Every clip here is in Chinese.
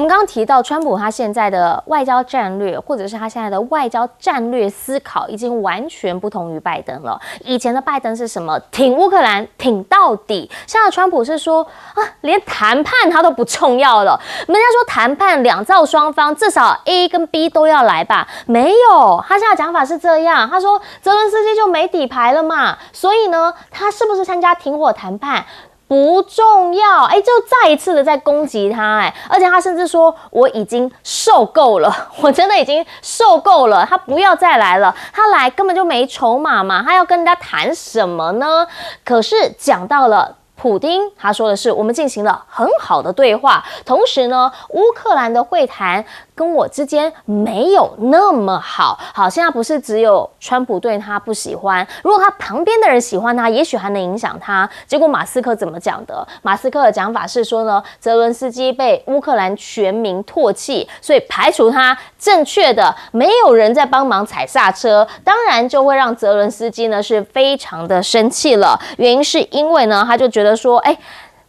们刚刚提到，川普他现在的外交战略，或者是他现在的外交战略思考，已经完全不同于拜登了。以前的拜登是什么？挺乌克兰，挺到底。现在川普是说啊，连谈判他都不重要了。人家说谈判两造双方，至少 A 跟 B 都要来吧？没有，他现在讲法是这样。他说泽伦斯基就没底牌了嘛，所以呢，他是不是参加停火谈判？不重要，就再一次的在攻击他，而且他甚至说我已经受够了，我真的已经受够了，他不要再来了，他来根本就没筹码嘛，他要跟人家谈什么呢？可是讲到了普丁，他说的是我们进行了很好的对话，同时呢，乌克兰的会谈跟我之间没有那么好。好，现在不是只有川普对他不喜欢，如果他旁边的人喜欢他，也许还能影响他。结果马斯克怎么讲的？马斯克的讲法是说呢，泽伦斯基被乌克兰全民唾弃，所以排除他正确的，没有人在帮忙踩刹车，当然就会让泽伦斯基呢是非常的生气了。原因是因为呢，他就觉得说，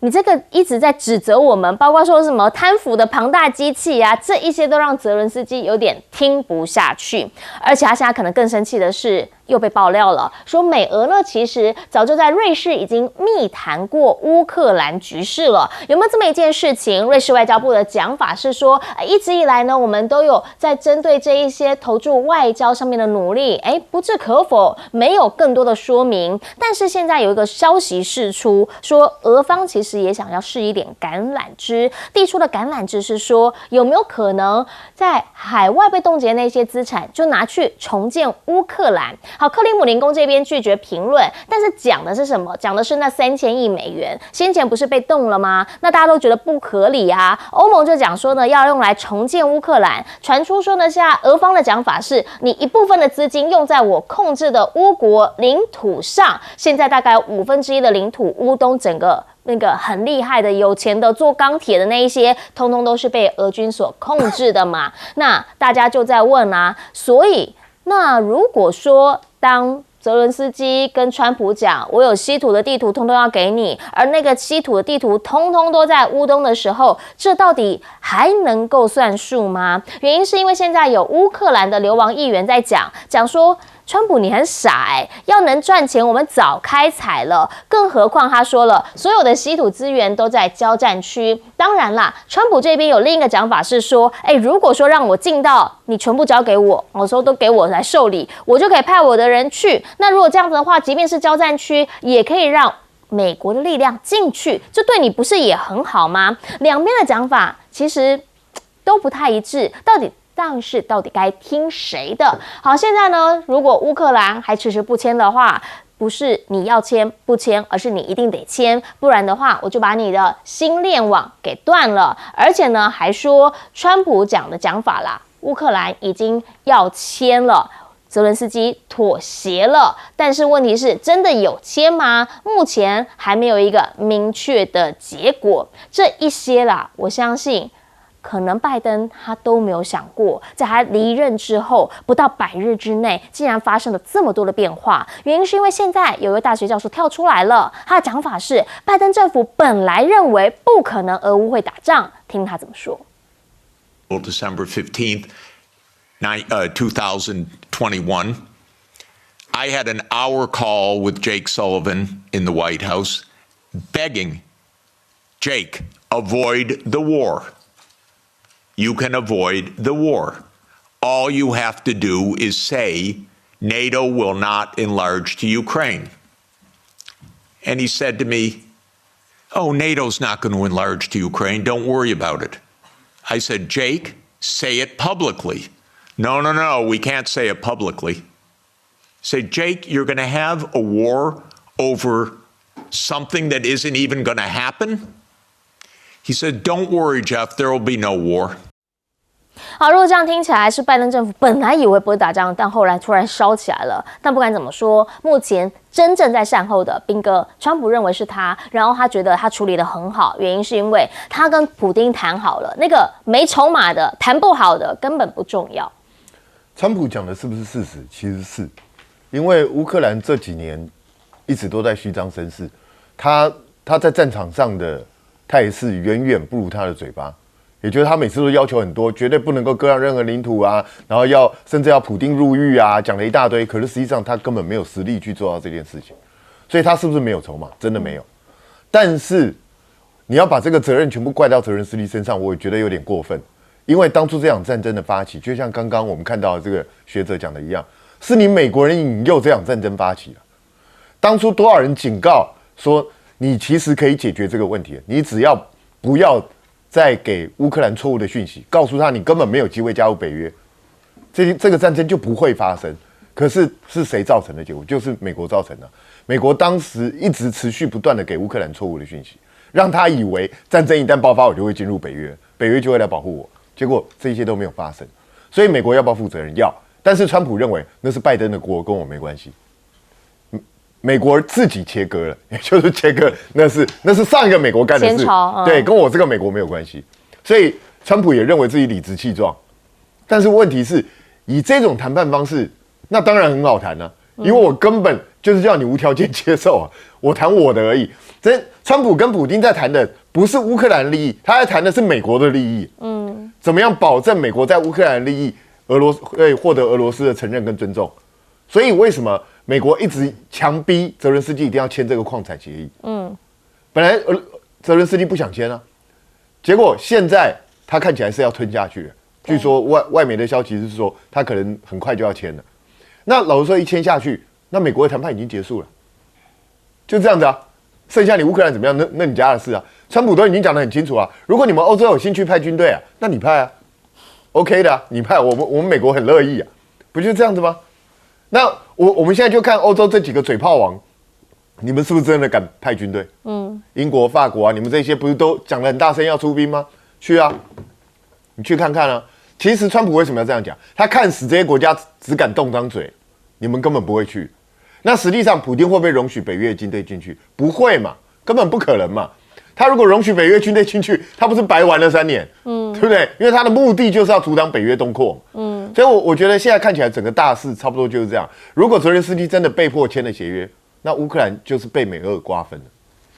你这个一直在指责我们，包括说什么贪腐的庞大机器啊，这一些都让泽伦斯基有点听不下去。而且他现在可能更生气的是，又被爆料了，说美俄呢其实早就在瑞士已经密谈过乌克兰局势了。有没有这么一件事情？瑞士外交部的讲法是说，一直以来呢，我们都有在针对这一些投注外交上面的努力，不置可否，没有更多的说明。但是现在有一个消息释出，说俄方其实也想要试一点橄榄枝，递出的橄榄枝是说，有没有可能在海外被冻结的那些资产，就拿去重建乌克兰？好，克里姆林宫这边拒绝评论，但是讲的是什么？讲的是那3000亿美元，先前不是被冻了吗？那大家都觉得不合理啊。欧盟就讲说呢，要用来重建乌克兰，传出说呢，现在俄方的讲法是，你一部分的资金用在我控制的乌国领土上，现在大概1/5的领土，乌东整个那个很厉害的、有钱的、做钢铁的那一些，通通都是被俄军所控制的嘛。那大家就在问啊，所以那如果说当泽伦斯基跟川普讲，我有稀土的地图通通要给你，而那个稀土的地图通通都在乌东的时候，这到底还能够算数吗？原因是因为现在有乌克兰的流亡议员在讲说，川普你很傻要能赚钱我们早开采了，更何况他说了，所有的稀土资源都在交战区。当然啦，川普这边有另一个讲法是说，如果说让我进到，你全部交给我，我说都给我来受理，我就可以派我的人去。那如果这样子的话，即便是交战区，也可以让美国的力量进去，这对你不是也很好吗？两边的讲法其实都不太一致，到底该听谁的？好，现在呢，如果乌克兰还迟迟不签的话，不是你要签不签，而是你一定得签，不然的话，我就把你的新链网给断了。而且呢，还说川普讲的讲法啦，乌克兰已经要签了，泽伦斯基妥协了，但是问题是真的有签吗？目前还没有一个明确的结果。这一些啦，我相信可能拜登他都没有想过，在他离任之后不到100日之内，竟然发生了这么多的变化。原因是因为现在有一位大学教授跳出来了，他的讲法是，拜登政府本来认为不可能俄乌会打仗，听他怎么说。December 15th, 2021, I had an hour call with Jake Sullivan in the White House, begging Jake, avoid the war. You can avoid the war. All you have to do is say NATO will not enlarge to Ukraine. And he said to me, oh, NATO's not going to enlarge to Ukraine. Don't worry about it. I said, Jake, say it publicly. No, we can't say it publicly. Say, Jake, you're going to have a war over something that isn't even going to happen? He said, don't worry, Jeff, there will be no war. 好，如果这样听起来是拜登政府本来以为不会打仗，但后来突然烧起来了。但不管怎么说，目前真正在善后的兵哥，川普认为是他，然后他觉得他处理得很好，原因是因为他跟普丁谈好了，那个没筹码的、谈不好的根本不重要。川普讲的是不是事实？其实是，因为乌克兰这几年一直都在虚张声势，他在战场上的态势远远不如他的嘴巴。也就是他每次都要求很多，绝对不能够割让任何领土啊，然后甚至要普丁入狱啊，讲了一大堆。可是实际上他根本没有实力去做到这件事情，所以他是不是没有筹码？真的没有。但是你要把这个责任全部怪到泽连斯基身上，我也觉得有点过分。因为当初这场战争的发起，就像刚刚我们看到这个学者讲的一样，是你美国人引诱这场战争发起的。当初多少人警告说，你其实可以解决这个问题，你只要不要再给乌克兰错误的讯息，告诉他你根本没有机会加入北约，这个战争就不会发生。可是是谁造成的结果？就是美国造成的。美国当时一直持续不断的给乌克兰错误的讯息，让他以为战争一旦爆发，我就会进入北约，北约就会来保护我。结果这些都没有发生。所以美国要不要负责任？要。但是川普认为那是拜登的锅，跟我没关系。美国自己切割了，也就是切割，那是上一个美国干的事，对，跟我这个美国没有关系。所以川普也认为自己理直气壮。但是问题是，以这种谈判方式，那当然很好谈啊，因为我根本就是叫你无条件接受啊，我谈我的而已。川普跟普丁在谈的不是乌克兰利益，他在谈的是美国的利益。怎么样保证美国在乌克兰的利益，会获得俄罗斯的承认跟尊重？所以为什么美国一直强逼泽连斯基一定要签这个矿产协议？本来泽连斯基不想签啊，结果现在他看起来是要吞下去了。据说外媒的消息是说，他可能很快就要签了。那老实说，一签下去，那美国的谈判已经结束了，就这样子啊。剩下你乌克兰怎么样？那你家的事啊。川普都已经讲得很清楚啊。如果你们欧洲有兴趣派军队啊，那你派啊 ，OK 的啊，你派，我们美国很乐意啊，不就这样子吗？那我们现在就看欧洲这几个嘴炮王，你们是不是真的敢派军队？英国、法国啊，你们这些不是都讲得很大声要出兵吗？去啊，你去看看啊。其实川普为什么要这样讲？他看死这些国家只敢动张嘴，你们根本不会去。那实际上，普丁会不会容许北约军队进去？不会嘛，根本不可能嘛。他如果容许北约军队进去，他不是白玩了3年？对不对？因为他的目的就是要阻挡北约东扩。所以我觉得现在看起来整个大势差不多就是这样。如果泽连斯基真的被迫签了协约，那乌克兰就是被美俄瓜分了。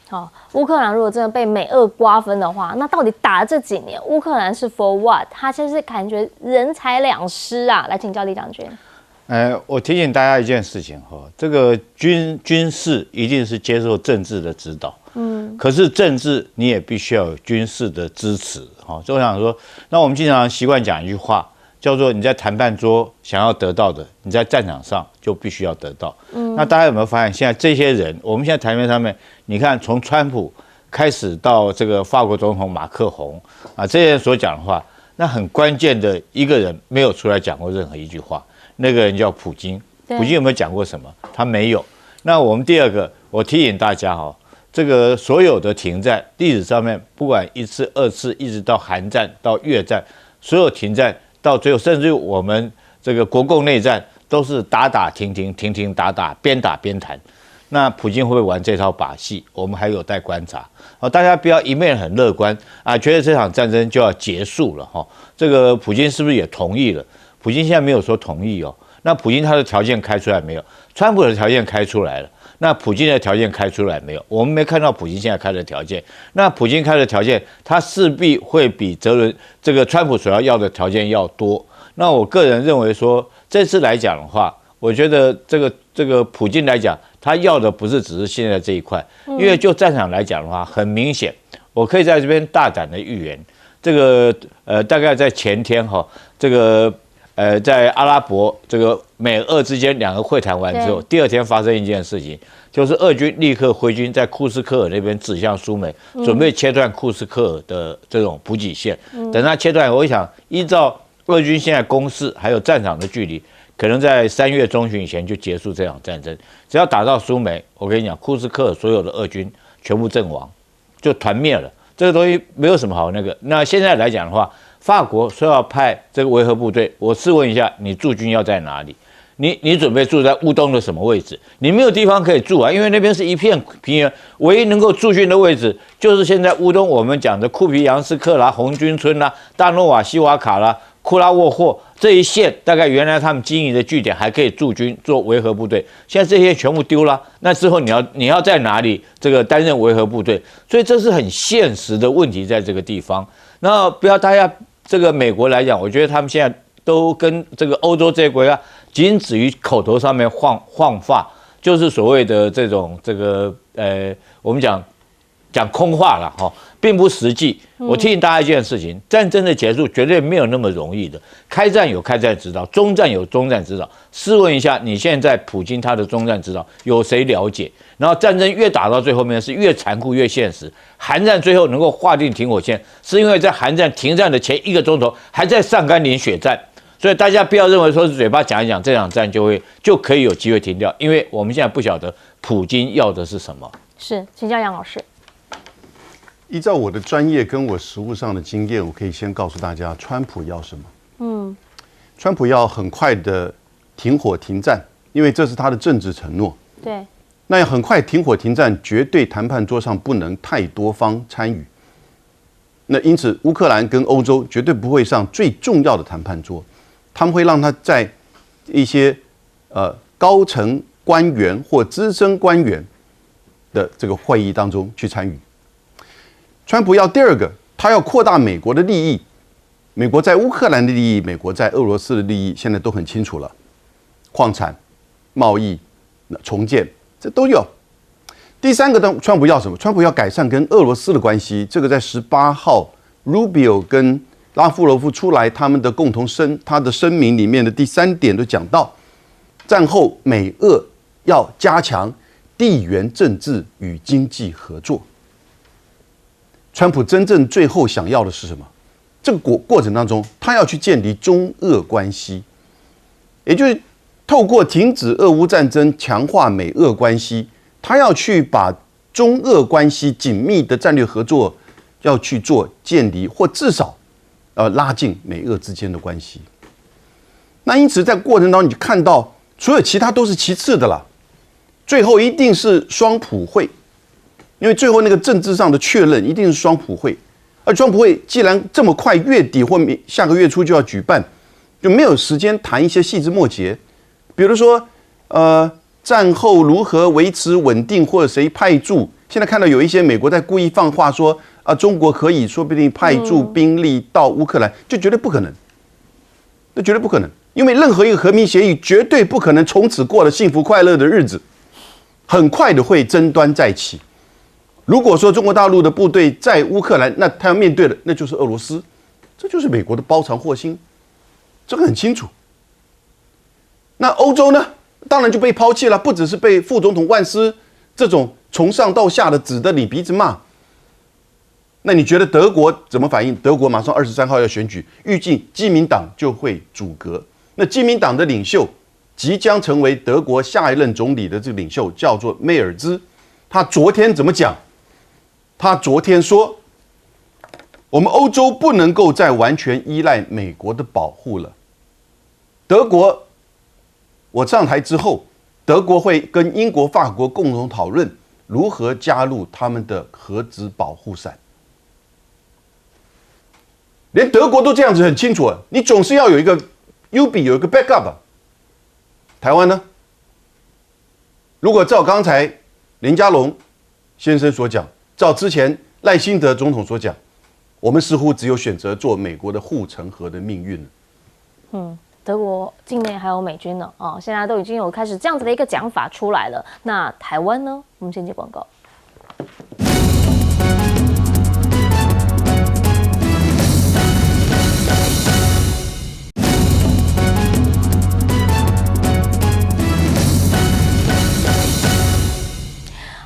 好，乌克兰如果真的被美俄瓜分的话，那到底打了这几年，乌克兰是 for what？ 他现在是感觉人财两失啊！来请教李将军。我提醒大家一件事情哈，这个军事一定是接受政治的指导，可是政治你也必须要有军事的支持哈。所以我想说，那我们经常习惯讲一句话，叫做你在谈判桌想要得到的，你在战场上就必须要得到。那大家有没有发现，现在这些人，我们现在台面上面，你看从川普开始到这个法国总统马克宏啊，这些人所讲的话，那很关键的一个人没有出来讲过任何一句话。那个人叫普京，普京有没有讲过什么？他没有。那我们第二个，我提醒大家哈，这个所有的停战历史上面，不管1次、2次，一直到韩战到越战，所有停战到最后，甚至于我们这个国共内战，都是打打停停，停停打打，边打边谈。那普京会不会玩这套把戏？我们还有待观察。大家不要一面很乐观啊，觉得这场战争就要结束了哈。这个普京是不是也同意了？普京现在没有说同意哦，那普京他的条件开出来没有？川普的条件开出来了，那普京的条件开出来没有？我们没看到普京现在开的条件。那普京开的条件，他势必会比这个川普所要的条件要多。那我个人认为说，这次来讲的话，我觉得这个普京来讲，他要的不是只是现在这一块，因为就战场来讲的话，很明显，我可以在这边大胆的预言，这个大概在前天哈，这个。在阿拉伯这个美俄之间2个会谈完之后，第2天发生一件事情，就是俄军立刻挥军在库斯科尔那边指向苏美，准备切断库斯科尔的这种补给线。等他切断，我想依照俄军现在攻势还有战场的距离，可能在3月中旬以前就结束这场战争。只要打到苏美，我跟你讲，库斯科尔所有的俄军全部阵亡，就团灭了。这个东西没有什么好那个。那现在来讲的话，法国说要派这个维和部队，我试问一下，你驻军要在哪里？你准备住在乌东的什么位置？你没有地方可以住啊，因为那边是一片平原，唯一能够驻军的位置就是现在乌东我们讲的库皮扬斯克啦、红军村啦、大诺瓦西瓦卡啦、库拉沃霍这一线，大概原来他们经营的据点还可以驻军做维和部队，现在这些全部丢了。那之后你要在哪里这个担任维和部队？所以这是很现实的问题，在这个地方。那不要大家这个美国来讲，我觉得他们现在都跟这个欧洲这些国家仅止于口头上面晃话，就是所谓的这种我们讲空话了哈，并不实际。我提醒大家一件事情：战争的结束绝对没有那么容易的。开战有开战之道，中战有中战之道。试问一下，你现在普京他的中战之道有谁了解？然后战争越打到最后面是越残酷越现实。韩战最后能够划定停火线，是因为在韩战停战的前1个钟头还在上甘岭血战。所以大家不要认为说是嘴巴讲一讲，这场战就可以有机会停掉，因为我们现在不晓得普京要的是什么。是，请教杨老师。依照我的专业跟我实务上的经验，我可以先告诉大家，川普要什么？川普要很快的停火停战，因为这是他的政治承诺。对。那要很快停火停战，绝对谈判桌上不能太多方参与。那因此，乌克兰跟欧洲绝对不会上最重要的谈判桌，他们会让他在一些高层官员或资深官员的这个会议当中去参与。川普要第二个，他要扩大美国的利益。美国在乌克兰的利益，美国在俄罗斯的利益，现在都很清楚了。矿产、贸易、重建，这都有。第三个，川普要什么？川普要改善跟俄罗斯的关系。这个在18号 ，Rubio 跟拉夫罗夫出来他们的他的声明里面的第3点都讲到，战后美俄要加强地缘政治与经济合作。川普真正最后想要的是什么？这个过程当中，他要去建立中俄关系，也就是透过停止俄乌战争，强化美俄关系，他要去把中俄关系紧密的战略合作要去做建立，或至少拉近美俄之间的关系。那因此在过程当中，你就看到所有其他都是其次的啦，最后一定是双普会。因为最后那个政治上的确认一定是双普会，而双普会既然这么快月底或下个月初就要举办，就没有时间谈一些细枝末节，比如说战后如何维持稳定，或者谁派驻。现在看到有一些美国在故意放话说中国可以说不定派驻兵力到乌克兰，就绝对不可能，那绝对不可能，因为任何一个和平协议绝对不可能从此过了幸福快乐的日子，很快的会争端再起。如果说中国大陆的部队在乌克兰，那他要面对的那就是俄罗斯，这就是美国的包藏祸心，这个很清楚。那欧洲呢，当然就被抛弃了，不只是被副总统万斯这种从上到下的指着你鼻子骂。那你觉得德国怎么反应？德国马上23号要选举，预计基民党就会阻隔。那基民党的领袖即将成为德国下一任总理的这个领袖，叫做梅尔兹。他昨天怎么讲？他昨天说，我们欧洲不能够再完全依赖美国的保护了。德国，我上台之后，德国会跟英国、法国共同讨论如何加入他们的核子保护伞。连德国都这样子很清楚了，你总是要有一个 UB 有一个 backup。台湾呢？如果照刚才林佳龙先生所讲，照之前赖清德总统所讲，我们似乎只有选择做美国的护城河的命运了。德国境内还有美军呢，现在都已经有开始这样子的一个讲法出来了。那台湾呢？我们先接广告。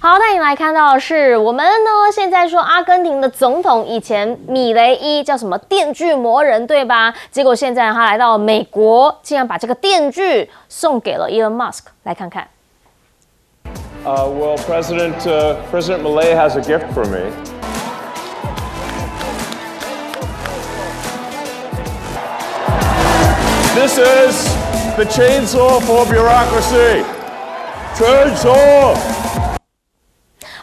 好，带你来看到的是我们呢，现在说阿根廷的总统以前米雷伊叫什么电锯魔人，对吧？结果现在他来到美国，竟然把这个电锯送给了 Elon Musk， 来看看。Well, President Milei has a gift for me. This is the chainsaw for bureaucracy. Chainsaw.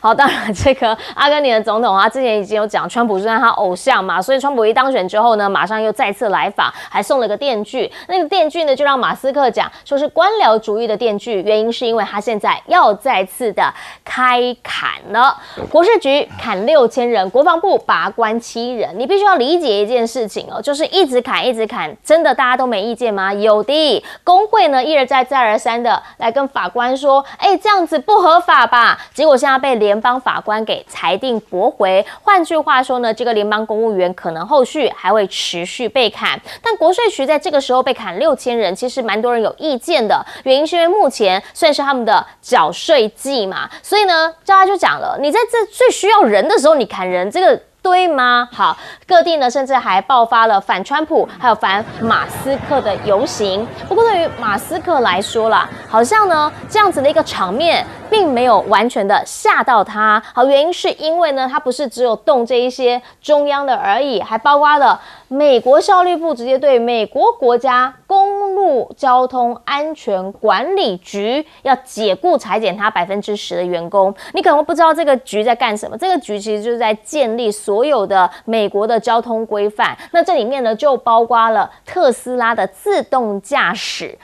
好，当然这个阿根廷的总统啊，之前已经有讲，川普是他偶像嘛，所以川普一当选之后呢，马上又再次来访，还送了个电锯。那个电锯呢，就让马斯克讲说是官僚主义的电锯，原因是因为他现在要再次的开砍了。国税局砍6000人，国防部拔关7人。你必须要理解一件事情哦，就是一直砍，真的大家都没意见吗？有的，工会呢一而再再而三的来跟法官说，这样子不合法吧？结果现在被联邦法官给裁定驳回。换句话说呢，这个联邦公务员可能后续还会持续被砍。但国税局在这个时候被砍6000人，其实蛮多人有意见的，原因是因为目前算是他们的缴税季嘛，所以呢，大家就讲了，你在这最需要人的时候，你砍人，这个对吗？好，各地呢甚至还爆发了反川普还有反马斯克的游行。不过对于马斯克来说啦，好像呢这样子的一个场面并没有完全的吓到他。好，原因是因为呢他不是只有动这一些中央的而已，还包括了美国效率部直接对美国国家公路交通安全管理局要解雇裁减他10%的员工。你可能会不知道这个局在干什么，这个局其实就是在建立所有的美国的交通规范。那这里面呢就包括了特斯拉的自动驾驶。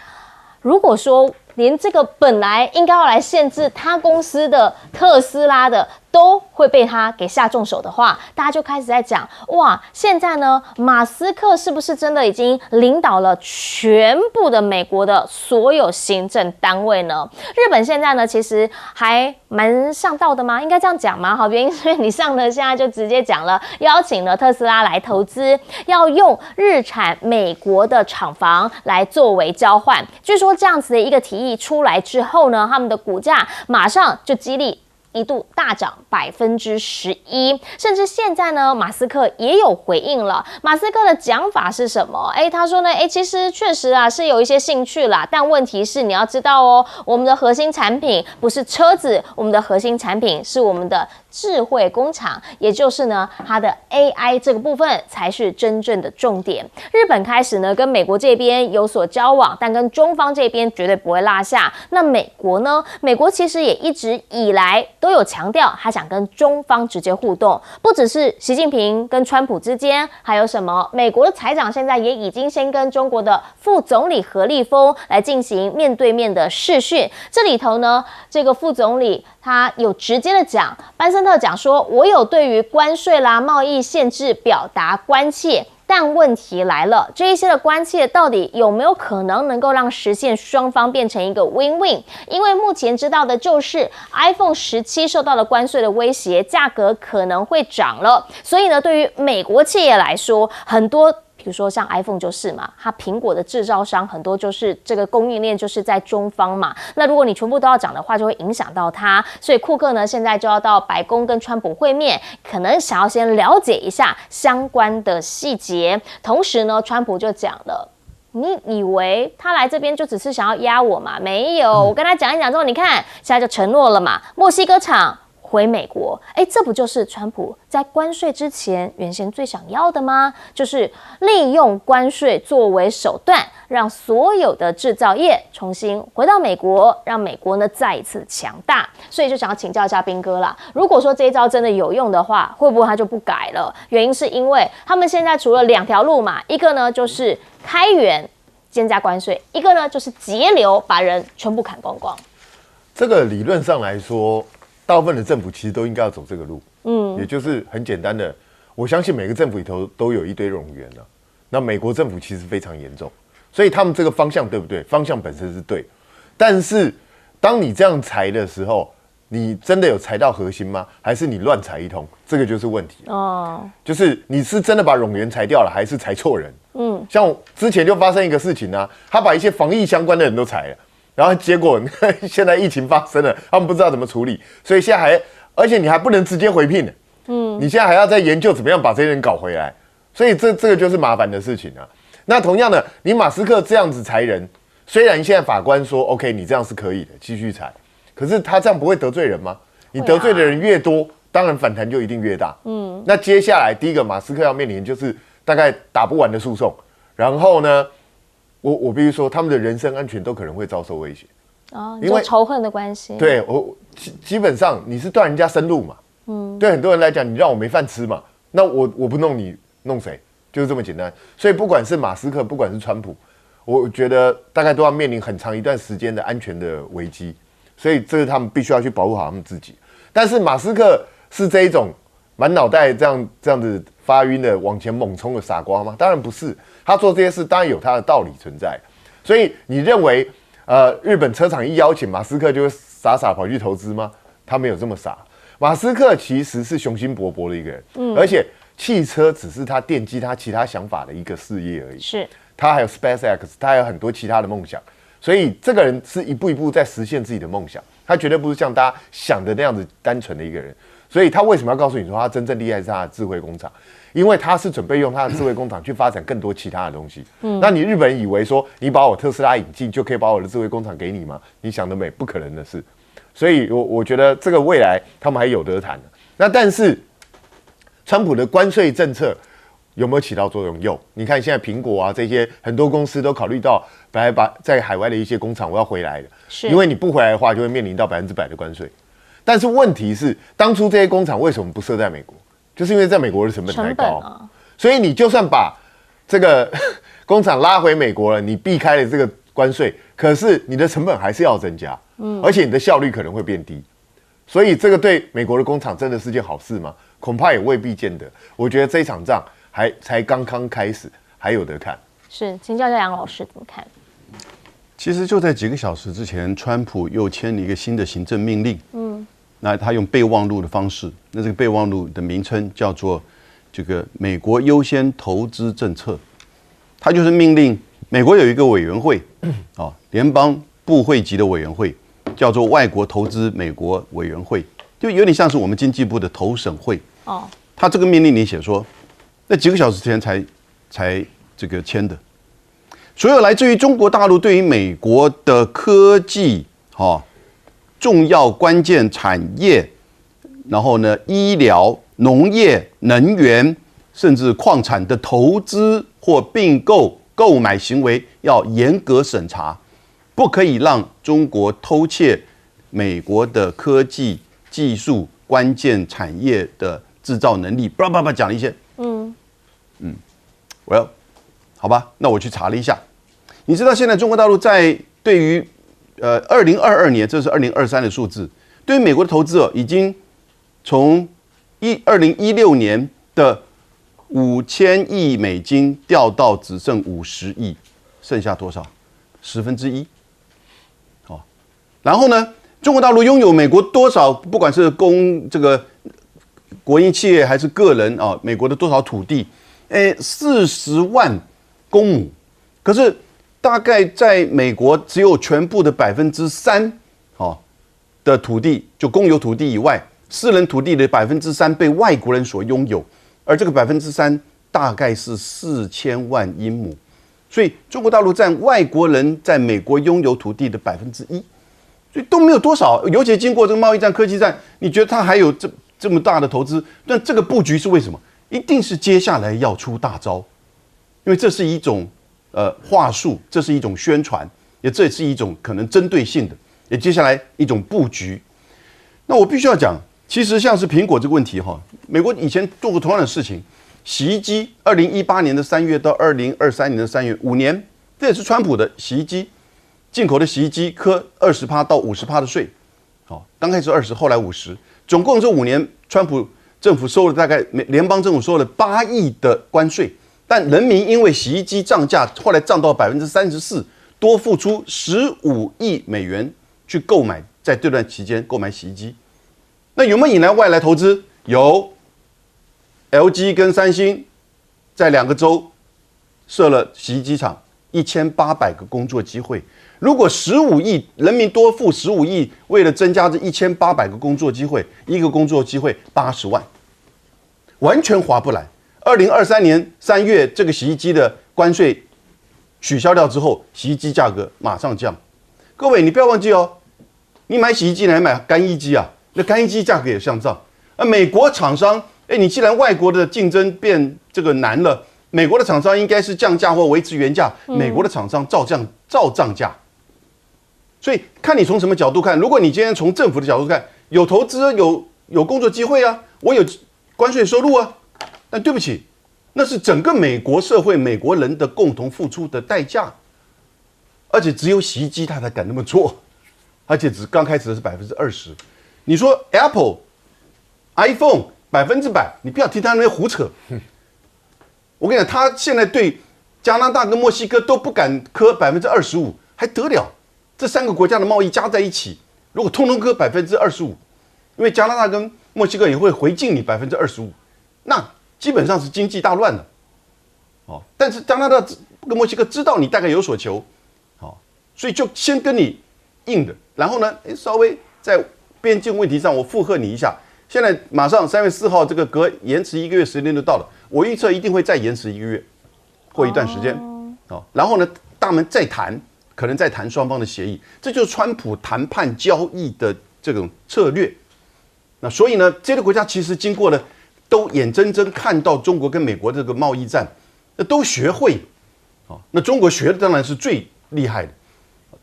如果说连这个本来应该要来限制他公司的特斯拉的都会被他给下重手的话，大家就开始在讲，哇，现在呢，马斯克是不是真的已经领导了全部的美国的所有行政单位呢？日本现在呢，其实还蛮上道的吗？应该这样讲吗？好，原因是因为你上呢，现在就直接讲了，邀请了特斯拉来投资，要用日产美国的厂房来作为交换。据说这样子的一个提议出来之后呢，他们的股价马上就激励一度大涨11%，甚至现在呢，马斯克也有回应了。马斯克的讲法是什么？他说呢，其实确实啊是有一些兴趣啦，但问题是你要知道哦，我们的核心产品不是车子，我们的核心产品是我们的智慧工厂，也就是呢，它的 AI 这个部分才是真正的重点。日本开始呢跟美国这边有所交往，但跟中方这边绝对不会落下。那美国呢？美国其实也一直以来都有强调，他想跟中方直接互动，不只是习近平跟川普之间，还有什么？美国的财长现在也已经先跟中国的副总理何立峰来进行面对面的视讯。这里头呢，这个副总理他有直接的讲，班森特讲说，我有对于关税啦、贸易限制表达关切。但问题来了，这一些的关切到底有没有可能能够让实现双方变成一个 win-win？ 因为目前知道的就是 iPhone 17受到了关税的威胁，价格可能会涨了。所以呢，对于美国企业来说，很多比如说像 iPhone 就是嘛，它苹果的制造商很多就是这个供应链就是在中方嘛。那如果你全部都要涨的话，就会影响到它。所以库克呢现在就要到白宫跟川普会面，可能想要先了解一下相关的细节。同时呢，川普就讲了，你以为他来这边就只是想要压我吗？没有，我跟他讲一讲之后，你看现在就承诺了嘛，墨西哥厂回美国，这不就是川普在关税之前原先最想要的吗？就是利用关税作为手段，让所有的制造业重新回到美国，让美国呢再一次强大。所以就想要请教一下彬哥啦，如果说这一招真的有用的话，会不会他就不改了？原因是因为他们现在除了2条路嘛，一个呢就是开源增加关税，一个呢就是节流，把人全部砍光光。这个理论上来说，大部分的政府其实都应该要走这个路，也就是很简单的，我相信每个政府里头都有一堆冗员了。那美国政府其实非常严重，所以他们这个方向对不对？方向本身是对，但是当你这样裁的时候，你真的有裁到核心吗？还是你乱裁一通？这个就是问题就是你是真的把冗员裁掉了，还是裁错人？像之前就发生一个事情啊，他把一些防疫相关的人都裁了。然后结果现在疫情发生了，他们不知道怎么处理，所以现在而且你还不能直接回聘你现在还要再研究怎么样把这些人搞回来，所以这个就是麻烦的事情啊。那同样的，你马斯克这样子裁人，虽然现在法官说 OK， 你这样是可以的，继续裁，可是他这样不会得罪人吗？你得罪的人越多，当然反弹就一定越大。那接下来第一个，马斯克要面临就是大概打不完的诉讼，然后呢？我必须说，他们的人身安全都可能会遭受威胁。哦，因为仇恨的关系。对我基本上你是断人家生路嘛，对很多人来讲，你让我没饭吃嘛，那我不弄你，弄谁？就是这么简单。所以不管是马斯克，不管是川普，我觉得大概都要面临很长一段时间的安全的危机，所以这是他们必须要去保护好他们自己。但是马斯克是这一种满脑袋这样子发晕的往前猛冲的傻瓜吗？当然不是，他做这些事当然有他的道理存在。所以你认为日本车厂一邀请马斯克就会傻傻跑去投资吗？他没有这么傻。马斯克其实是雄心勃勃的一个人，而且汽车只是他奠基他其他想法的一个事业而已。是，他还有 SpaceX， 他还有很多其他的梦想，所以这个人是一步一步在实现自己的梦想。他绝对不是像大家想的那样子单纯的一个人。所以他为什么要告诉你说他真正厉害是他的智慧工厂？因为他是准备用他的智慧工厂去发展更多其他的东西。那你日本人以为说你把我特斯拉引进就可以把我的智慧工厂给你吗？你想得美，不可能的事。所以我觉得这个未来他们还有得谈的。那但是川普的关税政策有没有起到作用？有。你看现在苹果啊这些很多公司都考虑到本来把在海外的一些工厂我要回来的，因为你不回来的话就会面临到100%的关税。但是问题是，当初这些工厂为什么不设在美国？就是因为在美国的成本太高，所以你就算把这个工厂拉回美国了，你避开了这个关税，可是你的成本还是要增加，而且你的效率可能会变低。所以这个对美国的工厂真的是件好事吗？恐怕也未必见得。我觉得这一场仗才刚刚开始，还有得看。是，请教一下杨老师怎么看？其实就在几个小时之前，川普又签了一个新的行政命令。那他用备忘录的方式，那这个备忘录的名称叫做这个美国优先投资政策。他就是命令美国有一个委员会，联邦部会级的委员会，叫做外国投资美国委员会，就有点像是我们经济部的投审会。他这个命令里写说，那几个小时前才这个签的。所有来自于中国大陆对于美国的科技，重要关键产业，然后呢，医疗、农业、能源，甚至矿产的投资或并购、购买行为要严格审查，不可以让中国偷窃美国的科技、技术、关键产业的制造能力。叭叭叭讲了一些，well， 好吧，那我去查了一下，你知道现在中国大陆在对于2022年，这是2023的数字，对于美国的投资已经从2016年的5000亿美金掉到只剩50亿，剩下多少？1/10。然后呢，中国大陆拥有美国多少，不管是这个国营企业还是个人美国的多少土地？40万公亩，可是大概在美国只有全部的3%的土地，就公有土地以外，私人土地的3%被外国人所拥有，而这个3%大概是4000万英亩，所以中国大陆占外国人在美国拥有土地的1%，所以都没有多少。尤其经过这个贸易战、科技战，你觉得它还有这么大的投资？但这个布局是为什么？一定是接下来要出大招，因为这是一种话术，这是一种宣传，这也是一种可能针对性的，也接下来一种布局。那我必须要讲，其实像是苹果这个问题美国以前做过同样的事情，洗衣机，2018年的3月到2023年的3月，5年，这也是川普的洗衣机，进口的洗衣机科20%到50%的税，刚开始20%，后来50%，总共这5年，川普政府收了大概联邦政府收了8亿的关税。但人民因为洗衣机涨价，后来涨到34%，多付出15亿美元去购买，在这段期间购买洗衣机。那有没有引来外来投资？有 ，LG 跟三星在2个州设了洗衣机厂，1800个工作机会。如果15亿人民多付15亿，为了增加这1800个工作机会，一个工作机会80万，完全划不来。2023年3月，这个洗衣机的关税取消掉之后，洗衣机价格马上降。各位，你不要忘记你买洗衣机来买干衣机啊，那干衣机价格也上涨。美国厂商，你既然外国的竞争变这个难了，美国的厂商应该是降价或维持原价，美国的厂商照涨价。所以看你从什么角度看。如果你今天从政府的角度看，有投资，有工作机会啊，我有关税收入啊，但对不起，那是整个美国社会、美国人的共同付出的代价，而且只有洗衣机他才敢那么做，而且刚开始的是20%。你说 Apple、iPhone 100%，你不要听他那边胡扯。我跟你讲，他现在对加拿大跟墨西哥都不敢磕25%，还得了？这3个国家的贸易加在一起，如果通通磕25%，因为加拿大跟墨西哥也会回敬你25%，那基本上是经济大乱了。哦，但是加拿大跟墨西哥知道你大概有所求，哦，所以就先跟你硬的，然后呢，稍微在边境问题上我附和你一下。现在马上3月4号这个延迟1个月时间就到了，我预测一定会再延迟1个月或一段时间。哦，然后呢，大门再谈，可能再谈双方的协议，这就是川普谈判交易的这种策略。那所以呢，这些国家其实经过了，都眼睁睁看到中国跟美国这个贸易战，那都学会。哦，那中国学的当然是最厉害的，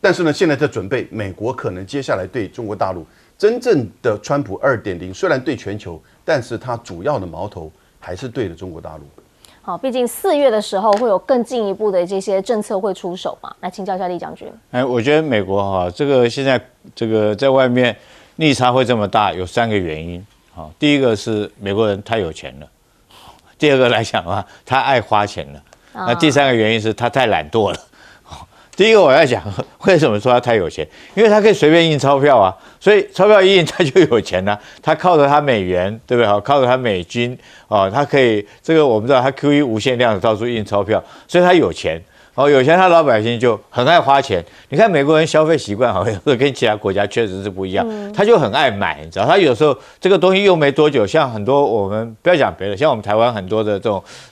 但是呢，现在在准备美国可能接下来对中国大陆真正的川普2.0，虽然对全球，但是它主要的矛头还是对着中国大陆。好，毕竟4月的时候会有更进一步的这些政策会出手嘛。来请教一下厉将军。我觉得美国这个现在这个在外面逆差会这么大，有3个原因。第一个是美国人太有钱了，第二个来讲他爱花钱了，那第3个原因是他太懒惰了。第一个我要讲，为什么说他太有钱？因为他可以随便印钞票啊，所以钞票一印他就有钱了。他靠着他美元，对不对？靠着他美金，他可以这个我们知道他 QE 无限量的到处印钞票，所以他有钱。有钱，他老百姓就很爱花钱。你看美国人消费习惯好像跟其他国家确实是不一样，他就很爱买，你知道，他有时候这个东西用没多久，像很多我们不要讲别的，像我们台湾很多的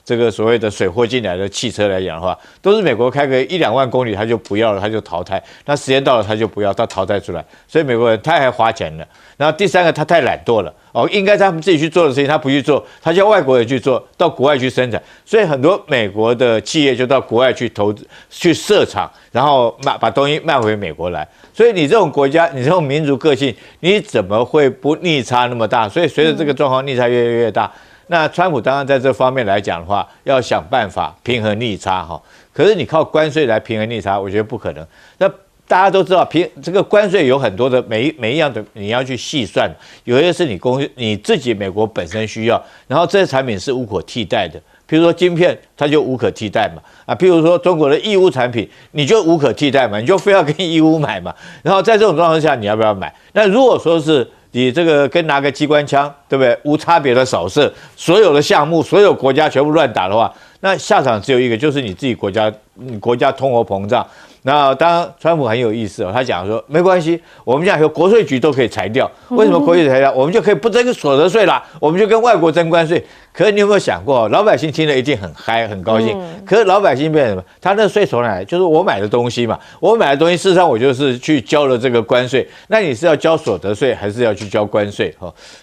这个所谓的水货进来的汽车来讲的话，都是美国开个1-2万公里他就不要了，他就淘汰，那时间到了他就不要，他淘汰出来，所以美国人太爱花钱了。然后第3个，他太懒惰了。应该他们自己去做的事情，他不去做，他叫外国人去做，到国外去生产，所以很多美国的企业就到国外去投资、去设厂，然后把东西卖回美国来。所以你这种国家，你这种民族个性，你怎么会不逆差那么大？所以随着这个状况逆差越来越大，那川普当然在这方面来讲的话，要想办法平衡逆差哈。可是你靠关税来平衡逆差，我觉得不可能。那大家都知道，这个关税有很多的每一样的你要去细算，有些是你自己美国本身需要，然后这些产品是无可替代的，譬如说晶片它就无可替代嘛，譬如说中国的义乌产品你就无可替代嘛，你就非要跟义乌买嘛，然后在这种状况下你要不要买？那如果说是你这个跟拿个机关枪，对不对？无差别的扫射，所有的项目，所有国家全部乱打的话，那下场只有一个，就是你自己国家通货膨胀。那当然，川普很有意思他讲说没关系，我们讲说国税局都可以裁掉，为什么国税局裁掉？我们就可以不征所得税啦，我们就跟外国征关税。可是你有没有想过，老百姓听了一定很嗨很高兴，可是老百姓变成什么？他那税从哪来？就是我买的东西嘛，我买的东西事实上我就是去交了这个关税，那你是要交所得税还是要去交关税？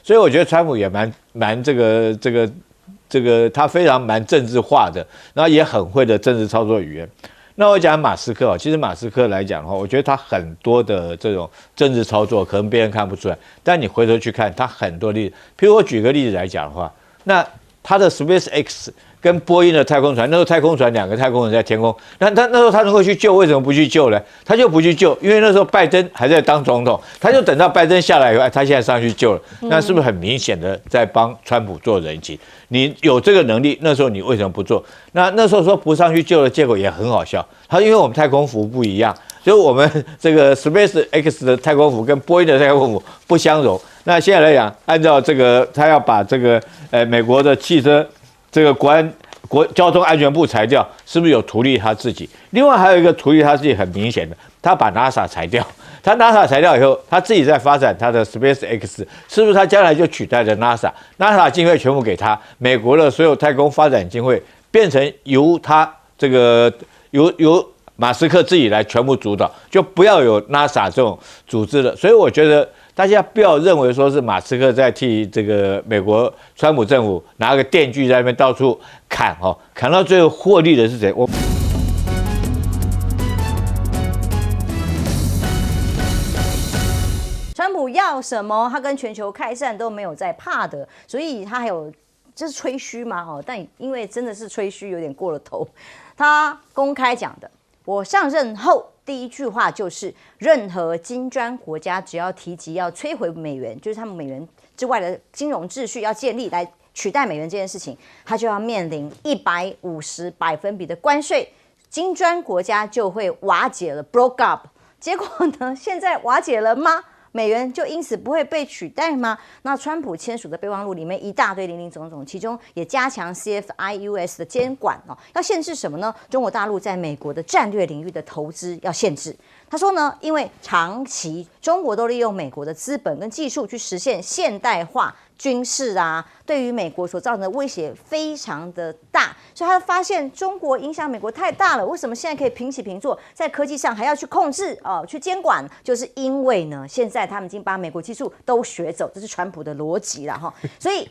所以我觉得川普也蛮这个他非常蛮政治化的，然后也很会的政治操作语言。那我讲马斯克，其实马斯克来讲的话，我觉得他很多的这种政治操作可能别人看不出来，但你回头去看他很多例子，譬如我举个例子来讲的话，那他的 SpaceX 跟波音的太空船，那时候太空船2个太空人在天空，那时候他能够去救，为什么不去救呢？他就不去救，因为那时候拜登还在当总统，他就等到拜登下来以后，他现在上去救了，那是不是很明显的在帮川普做人情？你有这个能力，那时候你为什么不做？那时候说不上去救了，结果也很好笑。他因为我们太空服不一样，所以我们这个 SpaceX 的太空服跟波音的太空服不相容。那现在来讲，按照这个他要把这个美国的汽车这个交通安全部裁掉，是不是有图利他自己？另外还有一个图利他自己很明显的，他把 NASA 裁掉。他 NASA 裁掉以后，他自己在发展他的 SpaceX， 是不是他将来就取代了 NASA？NASA 经费全部给他，美国的所有太空发展经费变成由他这个由马斯克自己来全部主导，就不要有 NASA 这种组织了。所以我觉得大家不要认为说是马斯克在替这个美国川普政府拿个电锯在那边到处砍砍到最后获利的是谁？要什么，他跟全球开战都没有在怕的，所以他还有这是吹嘘吗？但因为真的是吹嘘有点过了头，他公开讲的，我上任后第一句话就是，任何金砖国家只要提及要摧毁美元，就是他们美元之外的金融秩序要建立来取代美元这件事情，他就要面临150%的关税，金砖国家就会瓦解了 ，broke up。结果呢，现在瓦解了吗？美元就因此不会被取代吗？那川普签署的备忘录里面一大堆林林总总，其中也加强 CFIUS 的监管要限制什么呢？中国大陆在美国的战略领域的投资要限制。他说呢，因为长期中国都利用美国的资本跟技术去实现现代化军事啊，对于美国所造成的威胁非常的大，所以他发现中国影响美国太大了。为什么现在可以平起平坐，在科技上还要去控制去监管？就是因为呢，现在他们已经把美国技术都学走，这是川普的逻辑了哈。所以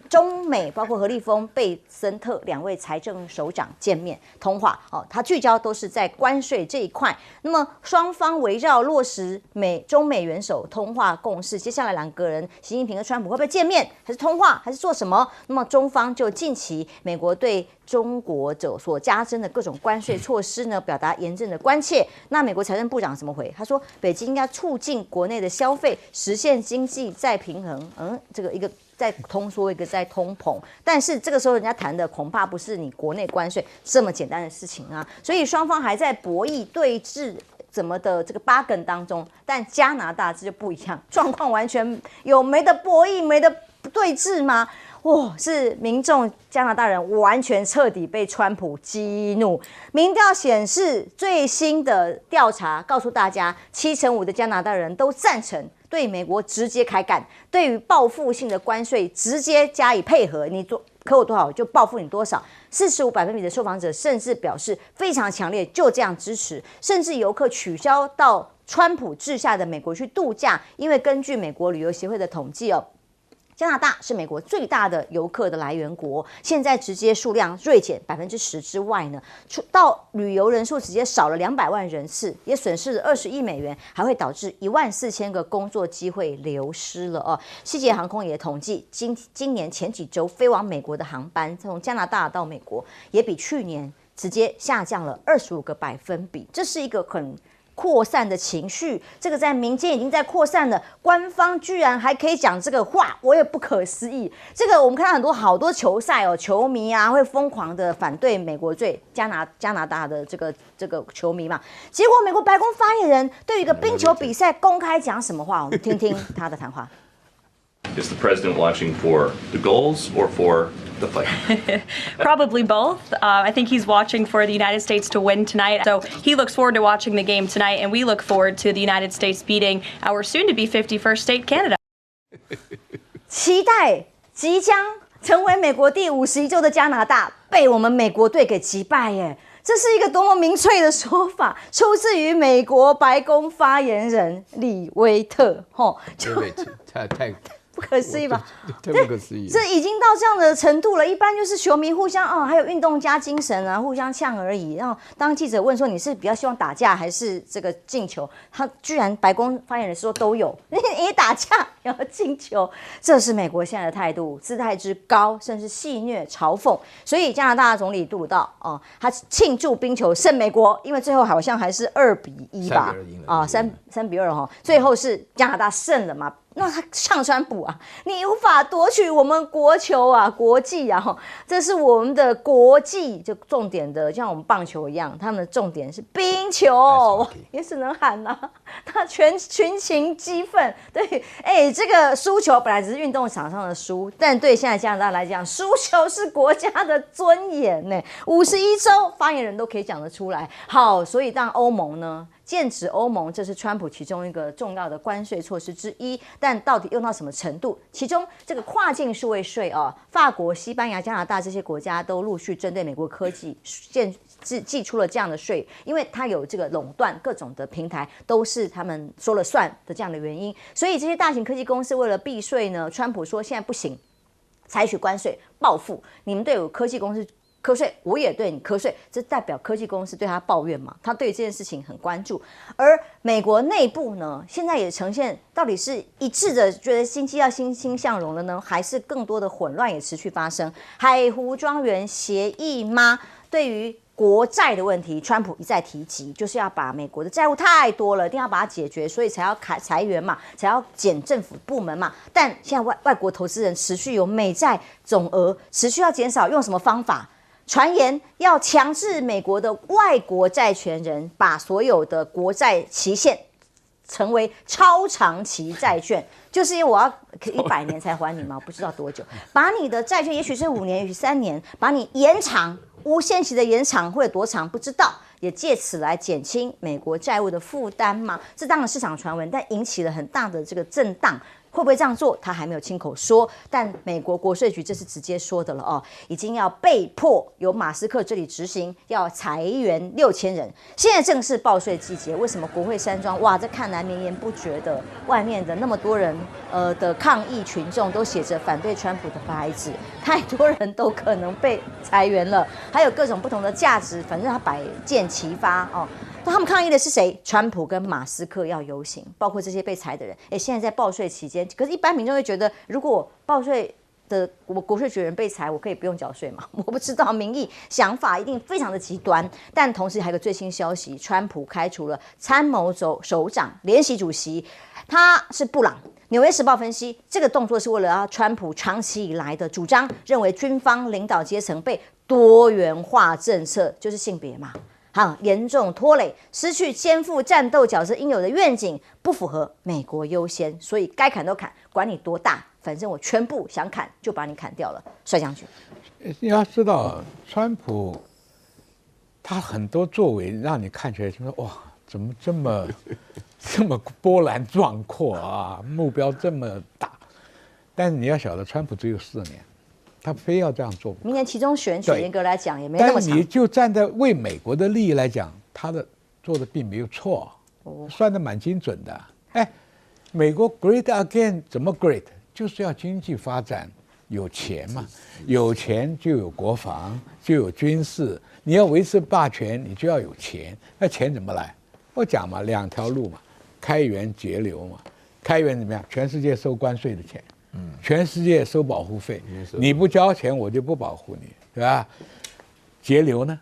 中美包括何立峰、贝森特2位财政首长见面通话他聚焦都是在关税这一块。那么双方围绕落实中美元首通话共识，接下来2个人习近平和川普会不会见面，还是通话，还是做什么？那么中方就近期美国对中国所加征的各种关税措施呢，表达严正的关切。那美国财政部长怎么回？他说，北京应该促进国内的消费，实现经济再平衡。这个一个在通缩，一个在通膨，但是这个时候人家谈的恐怕不是你国内关税这么简单的事情啊。所以双方还在博弈对峙怎么的这个bargain当中，但加拿大这就不一样，状况完全没得博弈，没得对峙吗？是民众加拿大人完全彻底被川普激怒。民调显示，最新的调查告诉大家，75%的加拿大人都赞成对美国直接开干，对于报复性的关税直接加以配合，你扣我多少就报复你多少。45%的受访者甚至表示非常强烈，就这样支持，甚至游客取消到川普治下的美国去度假，因为根据美国旅游协会的统计加拿大是美国最大的游客的来源国，现在直接数量锐减10%之外呢，到旅游人数直接少了200万人次，也损失了20亿美元，还会导致14000个工作机会流失了西捷航空也统计，今年前几周飞往美国的航班，从加拿大到美国也比去年直接下降了25个百分比，这是一个很扩散的情绪，这个在民间已经在扩散了，官方居然还可以讲这个话，我也不可思议。这个我们看到好多球赛球迷啊会疯狂的反对美国队加拿大的这个球迷嘛，结果美国白宫发言人对于一个冰球比赛公开讲什么话，我们听听他的谈话。Is the president watching for the goals or for the fight? Probably both. I think he's watching for the United States to win tonight. So he looks forward to watching the game tonight, and we look forward to the United States beating our soon-to-be 51st state, Canada. 期待即将成为美国第51州的加拿大被我们美国队给击败耶！这是一个多么民粹的说法，出自于美国白宫发言人李威特。太不可思议吧？太不可思议！这已经到这样的程度了。一般就是球迷互相还有运动家精神啊，互相呛而已。然后当记者问说你是比较希望打架还是这个进球，他居然白宫发言人说都有，你打架也要进球，这是美国现在的态度，姿态之高，甚至戏谑嘲讽。所以加拿大总理杜鲁道他庆祝冰球胜美国，因为最后好像还是2-1吧，3-2最后是加拿大胜了嘛。那他呛川普你无法夺取我们国球国际这是我们的国际就重点的，像我们棒球一样，他们的重点是冰球，也只能喊他群情激愤。对，这个输球本来只是运动场上的输，但对现在加拿大来讲，输球是国家的尊严呢。51州发言人都可以讲得出来。好，所以当欧盟呢？剑指欧盟，这是川普其中一个重要的关税措施之一，但到底用到什么程度？其中这个跨境数位税法国、西班牙、加拿大这些国家都陆续针对美国科技寄出了这样的税，因为它有这个垄断各种的平台都是他们说了算的这样的原因，所以这些大型科技公司为了避税呢，川普说现在不行，采取关税报复你们对我科技公司瞌睡，我也对你瞌睡，这代表科技公司对他抱怨嘛？他对这件事情很关注。而美国内部呢，现在也呈现到底是一致的觉得经济要欣欣向荣了呢，还是更多的混乱也持续发生？海湖庄园协议吗？对于国债的问题，川普一再提及，就是要把美国的债务太多了，一定要把它解决，所以才要裁员嘛，才要减政府部门嘛。但现在外国投资人持续有美债总额持续要减少，用什么方法？传言要强制美国的外国债权人把所有的国债期限成为超长期债券，就是因为我要100年才还你嘛，我不知道多久，把你的债券也许是5年，也许3年，把你延长，无限期的延长会有多长不知道，也借此来减轻美国债务的负担嘛。这当然市场传闻，但引起了很大的这个震荡。会不会这样做？他还没有亲口说，但美国国税局这是直接说的了哦，已经要被迫由马斯克这里执行，要裁员6000人。现在正是报税季节，为什么国会山庄哇，这看来绵延不绝的，外面的那么多人的抗议群众都写着反对川普的牌子，太多人都可能被裁员了，还有各种不同的价值，反正他百箭齐发哦。那他们抗议的是谁？川普跟马斯克要游行，包括这些被裁的人。现在在报税期间，可是一般民众会觉得，如果报税的国税局人被裁，我可以不用缴税吗？我不知道，民意想法一定非常的极端。但同时还有个最新消息，川普开除了参谋首长联席主席，他是布朗。纽约时报分析，这个动作是为了要川普长期以来的主张，认为军方领导阶层被多元化政策，就是性别嘛。严重拖累，失去肩负战斗角色应有的愿景，不符合美国优先，所以该砍都砍，管你多大，反正我全部想砍就把你砍掉了。帅将军，你要知道，川普他很多作为让你看起来就说哇，怎么这么波澜壮阔啊，目标这么大，但是你要晓得，川普只有4年。他非要这样做，明年其中选举严格来讲也没那么长。但你就站在为美国的利益来讲，他做的并没有错，算得蛮精准的。美国 great again 怎么 great？ 就是要经济发展，有钱嘛，有钱就有国防，就有军事。你要维持霸权，你就要有钱。那钱怎么来？我讲嘛，2条路嘛，开源节流嘛。开源怎么样？全世界收关税的钱。全世界收保护费，你不交钱我就不保护你，对吧？节流呢，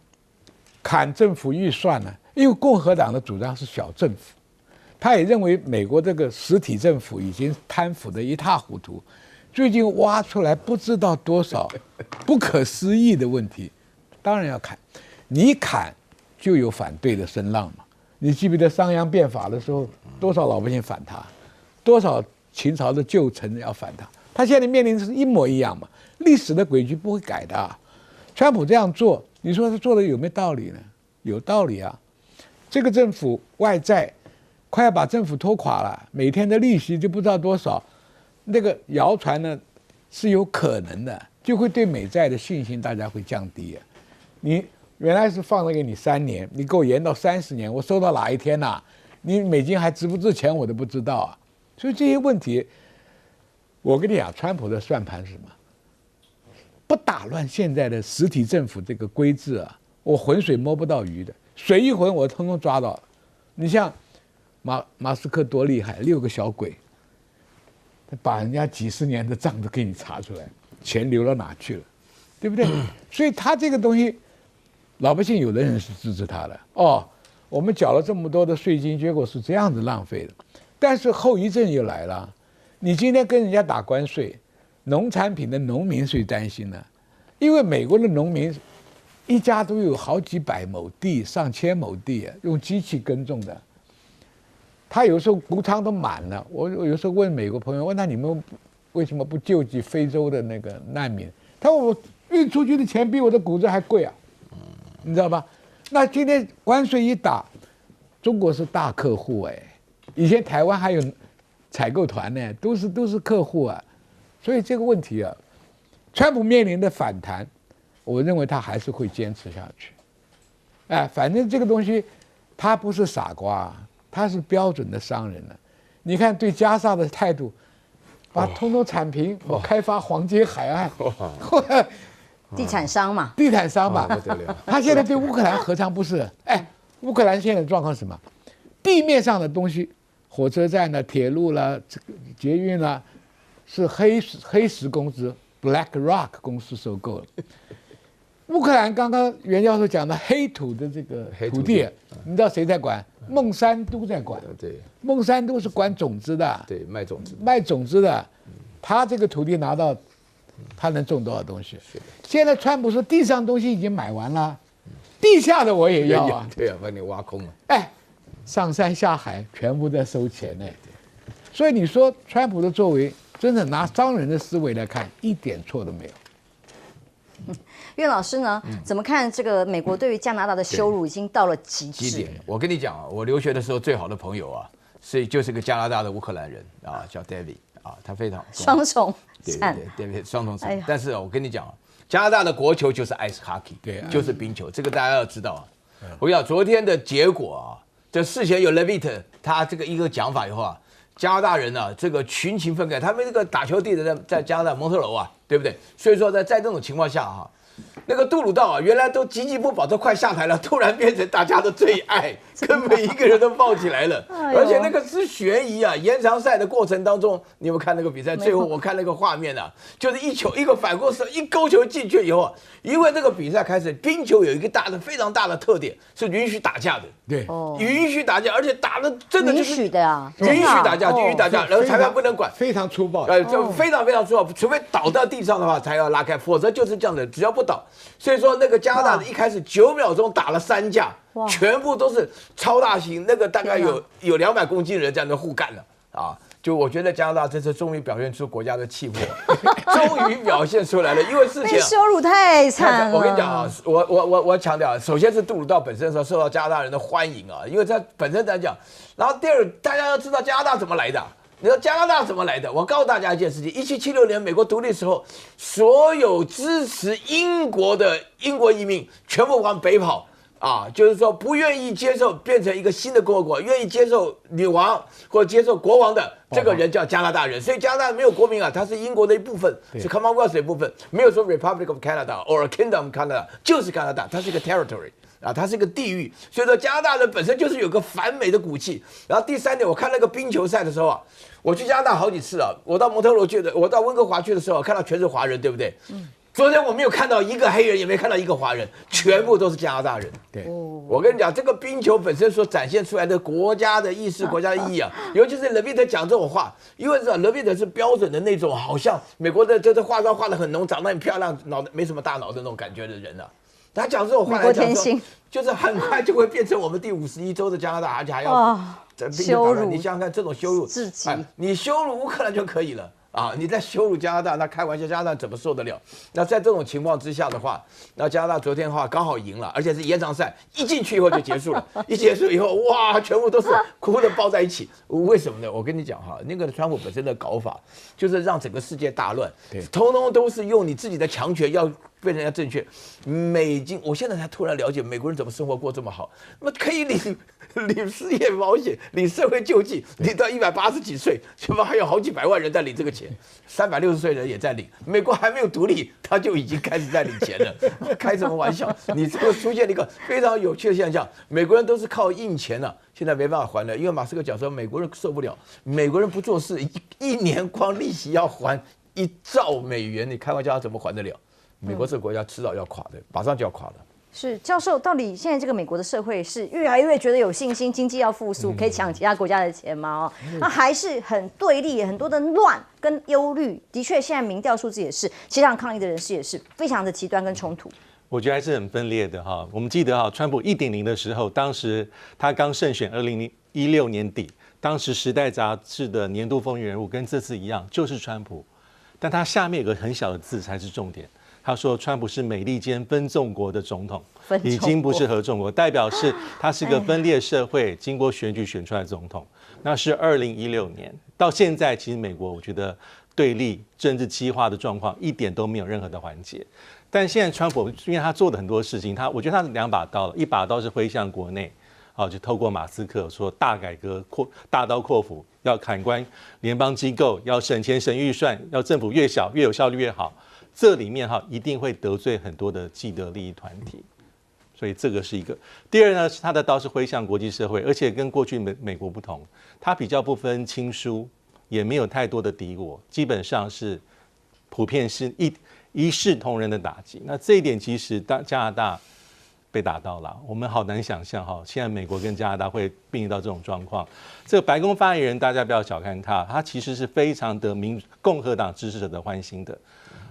砍政府预算呢，因为共和党的主张是小政府，他也认为美国这个实体政府已经贪腐得一塌糊涂，最近挖出来不知道多少不可思议的问题，当然要砍，你砍就有反对的声浪嘛。你记不记得商鞅变法的时候，多少老百姓反他，多少秦朝的旧臣要反他，他现在面临的是一模一样嘛，历史的轨迹不会改的啊。川普这样做，你说他做的有没有道理呢？有道理啊。这个政府外债快要把政府拖垮了，每天的利息就不知道多少，那个谣传呢是有可能的，就会对美债的信心大家会降低啊。你原来是放了给你3年，你给我延到30年，我收到哪一天啊？你美金还值不值钱我都不知道啊。所以这些问题，我跟你讲，川普的算盘是什么？不打乱现在的实体政府这个规制啊，我浑水摸不到鱼的，水一浑我通通抓到了。你像马斯克多厉害，6个小鬼，把人家几十年的账都给你查出来，钱流到哪去了，对不对？所以他这个东西，老百姓有的人是支持他的哦。我们缴了这么多的税金，结果是这样子浪费的。但是后遗症又来了，你今天跟人家打关税，农产品的农民最担心呢，因为美国的农民一家都有好几百亩地、上千亩地，用机器耕种的，他有时候谷仓都满了。我有时候问美国朋友，问他你们为什么不救济非洲的那个难民？他说我运出去的钱比我的谷子还贵啊，你知道吧？那今天关税一打，中国是大客户哎。以前台湾还有采购团呢，都是客户啊，所以这个问题啊，川普面临的反弹，我认为他还是会坚持下去。反正这个东西，他不是傻瓜，他是标准的商人了。你看对加沙的态度，把通通铲平，我开发黄金海岸，地产商嘛，地产商嘛，不得了。他现在对乌克兰何尝不是？哎，乌克兰现在的状况是什么？地面上的东西，火车站了、铁路了、捷运了，是黑石公司 BlackRock 公司收购了。乌克兰刚刚袁教授讲的黑土的这个土地，你知道谁在管？孟山都在管。对，孟山都是管种子的，对，卖种子，卖种子的。他这个土地拿到，他能种多少东西？现在川普说地上东西已经买完了，地下的我也要啊。对啊，把你挖空了。哎，上山下海全部在收钱呢。所以你说川普的作为，真的拿商人的思维来看，一点错都没有。岳老师呢？怎么看这个美国对于加拿大的羞辱已经到了极致？我跟你讲啊，我留学的时候最好的朋友啊，就是个加拿大的乌克兰人啊，叫 David 啊，他非常双重惨，对 David 双重惨。但是我跟你讲啊，加拿大的国球就是 ice hockey， 对，就是冰球，这个大家要知道啊。我跟你讲，昨天的结果啊，这事前有 Levitt 他这个一个讲法以后啊，加拿大人啊，这个群情愤慨，他们这个打球地的在加拿大蒙特楼啊，对不对？所以说在这种情况下哈。那个杜鲁道啊，原来都积极不保，都快下台了，突然变成大家的最爱，跟每一个人都抱起来了。而且那个是悬疑啊！延长赛的过程当中，你有没有看那个比赛？最后我看那个画面啊，就是一球一个反过射，一勾球进去以后，因为这个比赛开始，冰球有一个非常大的特点是允许打架的，对，允许打架，而且打的真的就是允许的啊，允许打架，允许打架，然后裁判不能管，非常粗暴，就非常非常粗暴，除非倒到地上的话才要拉开，否则就是这样的，只要不倒。所以说那个加拿大一开始9秒钟打了3架，全部都是超大型，那个大概有200公斤的人在那互干了啊！就我觉得加拿大这次终于表现出国家的气魄，终于表现出来了。因为事情被羞辱太惨了。我跟你讲啊，我强调，首先是杜鲁道本身受到加拿大人的欢迎啊，因为他本身来讲，然后第二，大家要知道加拿大怎么来的。你说加拿大怎么来的？我告诉大家一件事情：1776年美国独立的时候，所有支持英国的英国移民全部往北跑啊，就是说不愿意接受变成一个新的共和国，愿意接受女王或者接受国王的这个人叫加拿大人。所以加拿大没有国民啊，它是英国的一部分，是 Commonwealth 的一部分，没有说 Republic of Canada or Kingdom of Canada， 就是加拿大，它是一个 territory。啊，它是一个地域，所以说加拿大人本身就是有个反美的骨气。然后第三点，我看那个冰球赛的时候啊，我去加拿大好几次啊，我到蒙特罗去的，我到温哥华去的时候，看到全是华人，对不对？昨天我没有看到一个黑人，也没看到一个华人，全部都是加拿大人。对，我跟你讲，这个冰球本身所展现出来的国家的意识、国家的意义啊，尤其是Levitt讲这种话，因为Levitt是标准的那种，好像美国的这化妆化得很浓，长得很漂亮，脑袋没什么大脑的那种感觉的人啊。他讲这种话来讲说，就是很快就会变成我们第51州的加拿大，而且还要羞辱。你想想看，这种羞辱自己，你羞辱乌克兰就可以了啊！你在羞辱加拿大，那开玩笑，加拿大怎么受得了？那在这种情况之下的话，那加拿大昨天的话刚好赢了，而且是延长赛，一进去以后就结束了。一结束以后，哇，全部都是哭的抱在一起。为什么呢？我跟你讲哈，那个川普本身的搞法就是让整个世界大乱，通通都是用你自己的强权要。被人家正确，我现在才突然了解美国人怎么生活过这么好。那么可以领失业保险、领社会救济，领到180几岁，什么还有好几百万人在领这个钱，360岁人也在领。美国还没有独立，他就已经开始在领钱了，开什么玩笑？你这个出现了一个非常有趣的现象，美国人都是靠印钱啊，现在没办法还了，因为马斯克讲说美国人受不了，美国人不做事，一年光利息要还1兆美元，你开玩笑他怎么还得了？美国这个国家迟早要垮的，马上就要垮了。是教授，到底现在这个美国的社会是越来越觉得有信心，经济要复苏，可以抢其他国家的钱吗？那还是很对立，很多的乱跟忧虑。的确，现在民调数字也是，其他抗议的人士也是非常的极端跟冲突。我觉得还是很分裂的哈。我们记得哈，川普1.0的时候，当时他刚胜选，2016年底，当时《时代》杂志的年度风云人物跟这次一样，就是川普，但他下面有个很小的字才是重点。他说，川普是美利坚分众国的总统，已经不是合众国，代表是他是个分裂社会，经过选举选出来的总统。那是2016年到现在，其实美国我觉得对立、政治激化的状况一点都没有任何的缓解。但现在川普，因为他做的很多事情，我觉得他是2把刀了，一把刀是挥向国内，就透过马斯克说大改革、大刀阔斧，要砍关联邦机构，要省钱省预算，要政府越小越有效率越好。这里面一定会得罪很多的既得利益团体。所以这个是一个。第二呢，是他的刀是挥向国际社会，而且跟过去美国不同，他比较不分亲疏，也没有太多的敌我，基本上是普遍是一视同仁的打击。那这一点其实加拿大被打到了，我们好难想象现在美国跟加拿大会并临到这种状况。这个白宫发言人大家不要小看他其实是非常得共和党支持者的欢心的。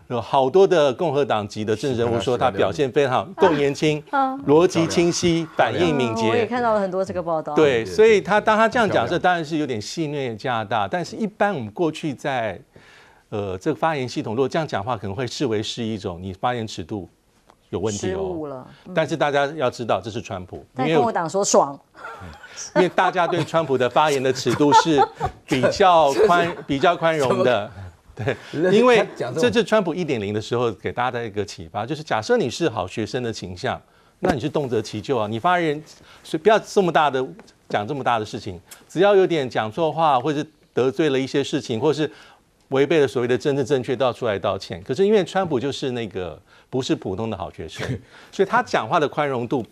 有好多的共和党籍的政治人物说他表现非常好，够年轻，逻辑清晰，反应敏捷。我也看到了很多这个报道。对，所以当他这样讲，这当然是有点戏谑加拿大。但是一般我们过去在这个发言系统，如果这样讲话，可能会视为是一种你发言尺度有问题失误了。但是大家要知道，这是川普。但共和党说爽。因为大家对川普的发言的尺度是比较宽容的。对，因为这是川普1.0的时候给大家的一个启发，就是假设你是好学生的倾向，那你是动辄其咎啊，你发言不要讲这么大的事情，只要有点讲错话，或是得罪了一些事情，或是违背了所谓的政治正确，都要出来道歉。可是因为川普就是那个不是普通的好学生，所以他讲话的宽容度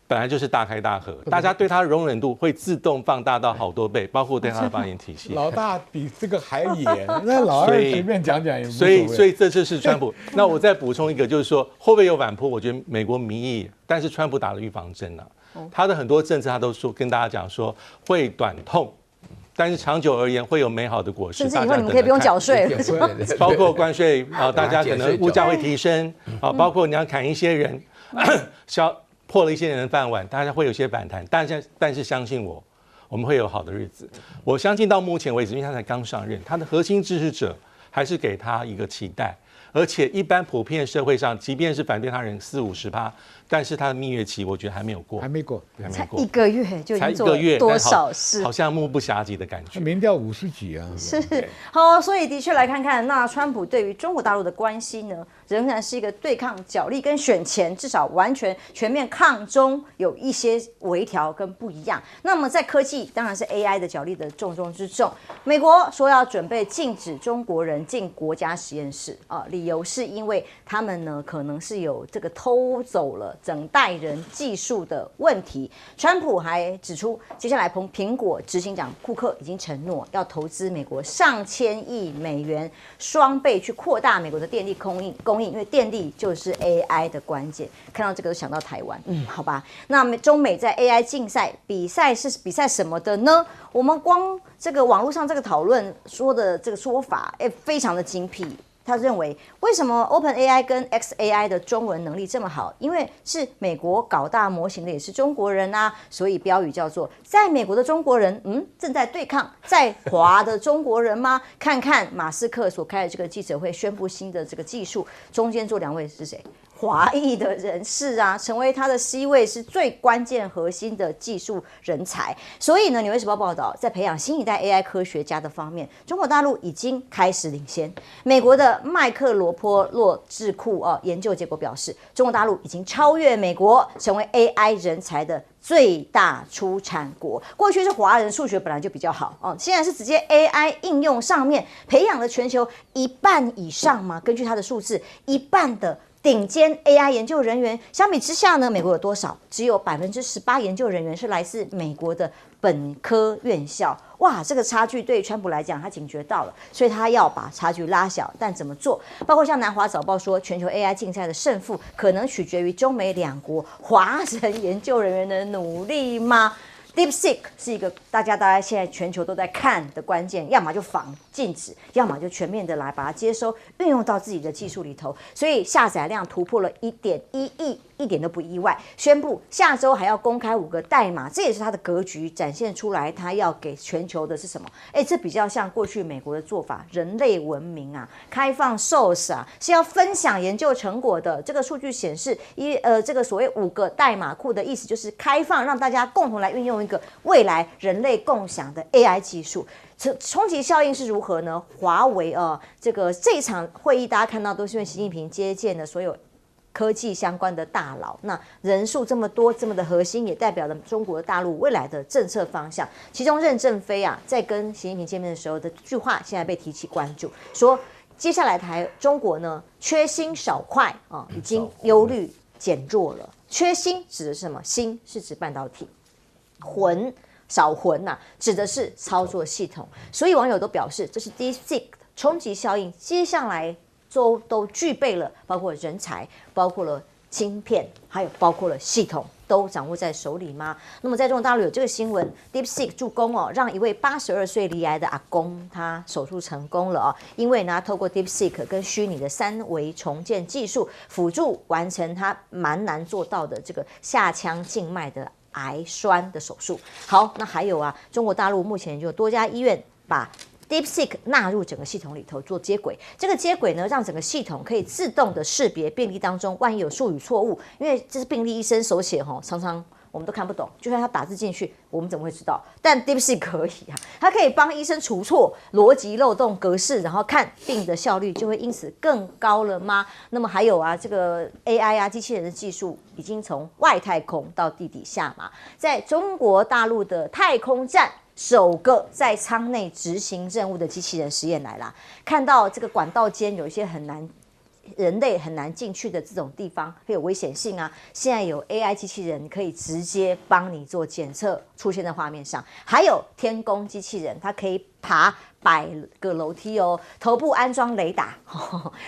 本来就是大开大合，大家对他的容忍度会自动放大到好多倍，包括对他的发言体系。老大比这个还严，那老二随便讲讲也无所谓。谓。所以这就是川普。那我再补充一个，就是说会不会有反扑？我觉得美国民意，但是川普打了预防针啊，他的很多政策他都说跟大家讲说会短痛。但是长久而言会有美好的果实，甚至以后你们可以不用缴税了，包括关税大家可能物价会提升包括你要砍一些人，破了一些人的饭碗，大家会有些反弹，但是相信我们会有好的日子。我相信到目前为止，因为他才刚上任，他的核心支持者还是给他一个期待，而且一般普遍社会上，即便是反对他人40-50%，但是他的蜜月期我觉得还没有过，才1个月就已经做了多少事，好像目不暇接的感觉。民调50几啊，是好，所以的确来看看，那川普对于中国大陆的关系呢，仍然是一个对抗角力跟选前至少完全全面抗中有一些微调跟不一样。那么在科技当然是 AI 的角力的重中之重，美国说要准备禁止中国人进国家实验室理由是因为他们呢可能是有这个偷走了整代人技术的问题。川普还指出，接下来苹果执行长库克已经承诺要投资美国上千亿美元，双倍去扩大美国的电力供应，因为电力就是 AI 的关键。看到这个就想到台湾，好吧。那中美在 AI 竞赛比赛是比赛什么的呢？我们光这个网络上这个讨论说的这个说法，非常的精辟。他认为，为什么 OpenAI 跟 XAI 的中文能力这么好？因为是美国搞大模型的也是中国人啊，所以标语叫做“在美国的中国人，正在对抗在华的中国人吗？”看看马斯克所开的这个记者会，宣布新的这个技术，中间坐2位是谁？华裔的人士啊，成为他的 C 位是最关键核心的技术人才。所以呢，《纽约时报》报道，在培养新一代 AI 科学家的方面，中国大陆已经开始领先。美国的麦克罗波洛智库研究结果表示，中国大陆已经超越美国，成为 AI 人才的最大出产国。过去是华人数学本来就比较好现在是直接 AI 应用上面培养了全球1半以上嘛，根据他的数字，1半的顶尖 AI 研究人员。相比之下呢，美国有多少？只有18%研究人员是来自美国的本科院校。哇，这个差距对川普来讲，他警觉到了，所以他要把差距拉小。但怎么做？包括像南华早报说，全球 AI 竞赛的胜负可能取决于中美2国华人研究人员的努力吗？DeepSeek 是一个大家现在全球都在看的关键，要么就防禁止，要么就全面的来把它接收运用到自己的技术里头。所以下载量突破了1.1亿，一点都不意外。宣布下周还要公开5个代码，这也是他的格局展现出来。他要给全球的是什么？这比较像过去美国的做法，人类文明啊，开放 source 啊，是要分享研究成果的。这个数据显示，这个所谓5个代码库的意思就是开放，让大家共同来运用一个未来人类共享的 AI 技术。冲击效应是如何呢？华为这一场会议大家看到都是因为习近平接见了所有科技相关的大佬，那人数这么多，这么的核心，也代表了中国大陆未来的政策方向。其中任正非在跟习近平见面的时候的句话，现在被提起关注，说接下来中国呢，缺锌少块啊，已经忧虑减弱了。缺锌指的是什么？锌是指半导体，少混呐，指的是操作系统。所以网友都表示，这是 DeepSeek 冲击效应，接下来都具备了，包括人才，包括了晶片，还有包括了系统。都掌握在手里吗？那么在中国大陆有这个新闻 ，DeepSeek 助攻让一位82岁罹癌的阿公他手术成功了因为呢透过 DeepSeek 跟虚拟的3维重建技术辅助完成他蛮难做到的这个下腔静脉的癌栓的手术。好，那还有中国大陆目前就有多家医院把DeepSeek 纳入整个系统里头做接轨，这个接轨呢，让整个系统可以自动的识别病历当中万一有术语错误，因为这是病历医生手写常常我们都看不懂，就算他打字进去，我们怎么会知道？但 DeepSeek 可以它可以帮医生除错、逻辑漏洞、格式，然后看病的效率就会因此更高了吗？那么还有这个 AI 机器人的技术已经从外太空到地底下嘛，在中国大陆的太空站。首个在舱内执行任务的机器人实验来啦！看到这个管道间有一些人类很难进去的这种地方，会有危险性现在有 AI 机器人可以直接帮你做检测，出现在画面上。还有天宫机器人，它可以爬100个楼梯头部安装雷达，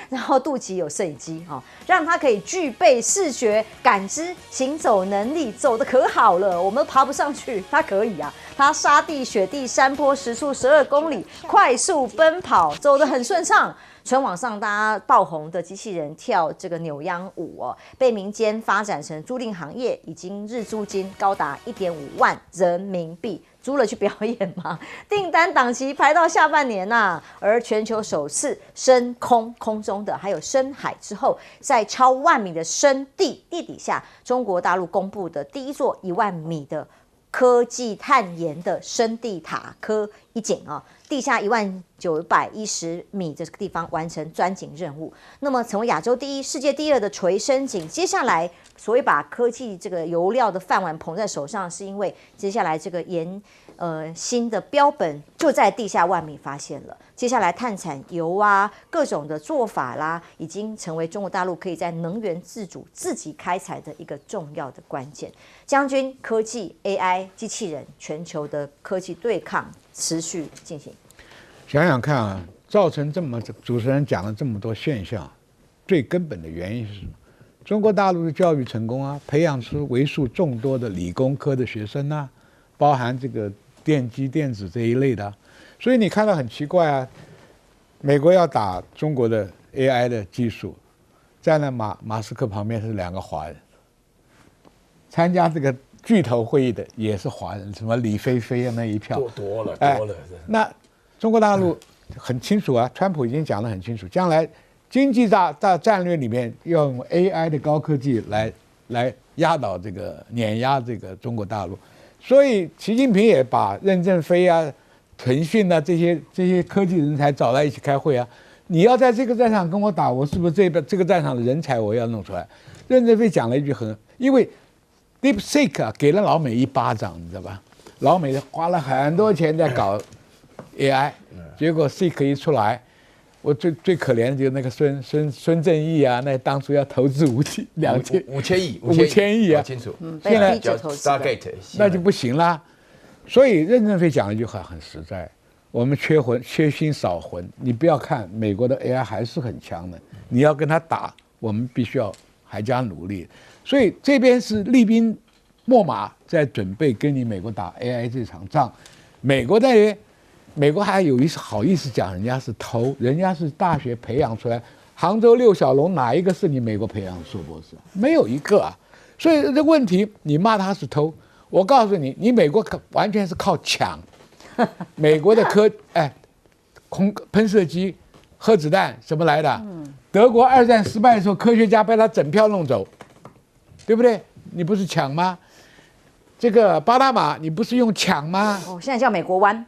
然后肚脐有摄影机让它可以具备视觉感知、行走能力，走得可好了，我们都爬不上去，它可以它沙地、雪地、山坡，时速12公里，快速奔跑，走得很顺畅。全网上大家爆红的机器人跳这个扭秧舞被民间发展成租赁行业，已经日租金高达1.5万人民币。租了去表演吗？订单档期排到下半年而全球首次升空中的，还有深海之后，在超1万米的深地底下，中国大陆公布的第一座1万米的科技探研的深地塔科一井地下1910米这个地方完成钻井任务，那么成为亚洲第一、世界第2的垂深井。接下来，所谓把科技这个油料的饭碗捧在手上，是因为接下来这个新的标本就在地下1万米发现了。接下来碳产油各种的做法啦，已经成为中国大陆可以在能源自主、自己开采的一个重要的关键。将军，科技、AI、机器人，全球的科技对抗持续进行。想想看造成主持人讲了这么多现象，最根本的原因是什么？中国大陆的教育成功培养出为数众多的理工科的学生包含这个电机、电子这一类的，所以你看到很奇怪美国要打中国的 AI 的技术，站在马斯克旁边是2个华人，参加这个巨头会议的也是华人，什么李飞飞那一票多了。那中国大陆很清楚川普已经讲得很清楚，将来经济大战略里面要用 AI 的高科技来压倒碾压这个中国大陆，所以习近平也把任正非腾讯这些科技人才找在一起开会你要在这个战场跟我打，我是不是这个战场的人才我要弄出来？任正非讲了一句因为 DeepSeek 给了老美一巴掌，你知道吧？老美花了很多钱在搞 AI， 结果 Seek 一出来，我最可怜的就是那个孙正义那当初要投资5000亿清楚。现在叫 Stargate， 那就不行啦。所以任正非讲了一句话很实在：我们缺锌少混。你不要看美国的 AI 还是很强的，你要跟他打，我们必须要还加努力。所以这边是厉兵秣马，在准备跟你美国打 AI 这场仗。美国还有好意思讲人家是偷，人家是大学培养出来。杭州6小龙哪一个是你美国培养的硕博士？没有一个所以这个问题你骂他是偷，我告诉你，你美国完全是靠抢。美国的空喷射机、核子弹什么来的？德国2战失败的时候，科学家被他整票弄走，对不对？你不是抢吗？这个巴拿马你不是用抢吗？现在叫美国湾。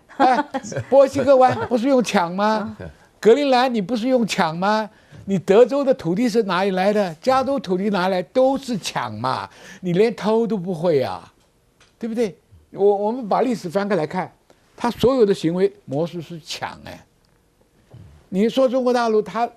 波西哥湾不是用抢吗？格陵兰你不是用抢吗？你德州的土地是哪里来的？加州土地哪里来？都是抢嘛！你连偷都不会对不对？我们把历史翻开来看，他所有的行为模式是抢你说中国大陆它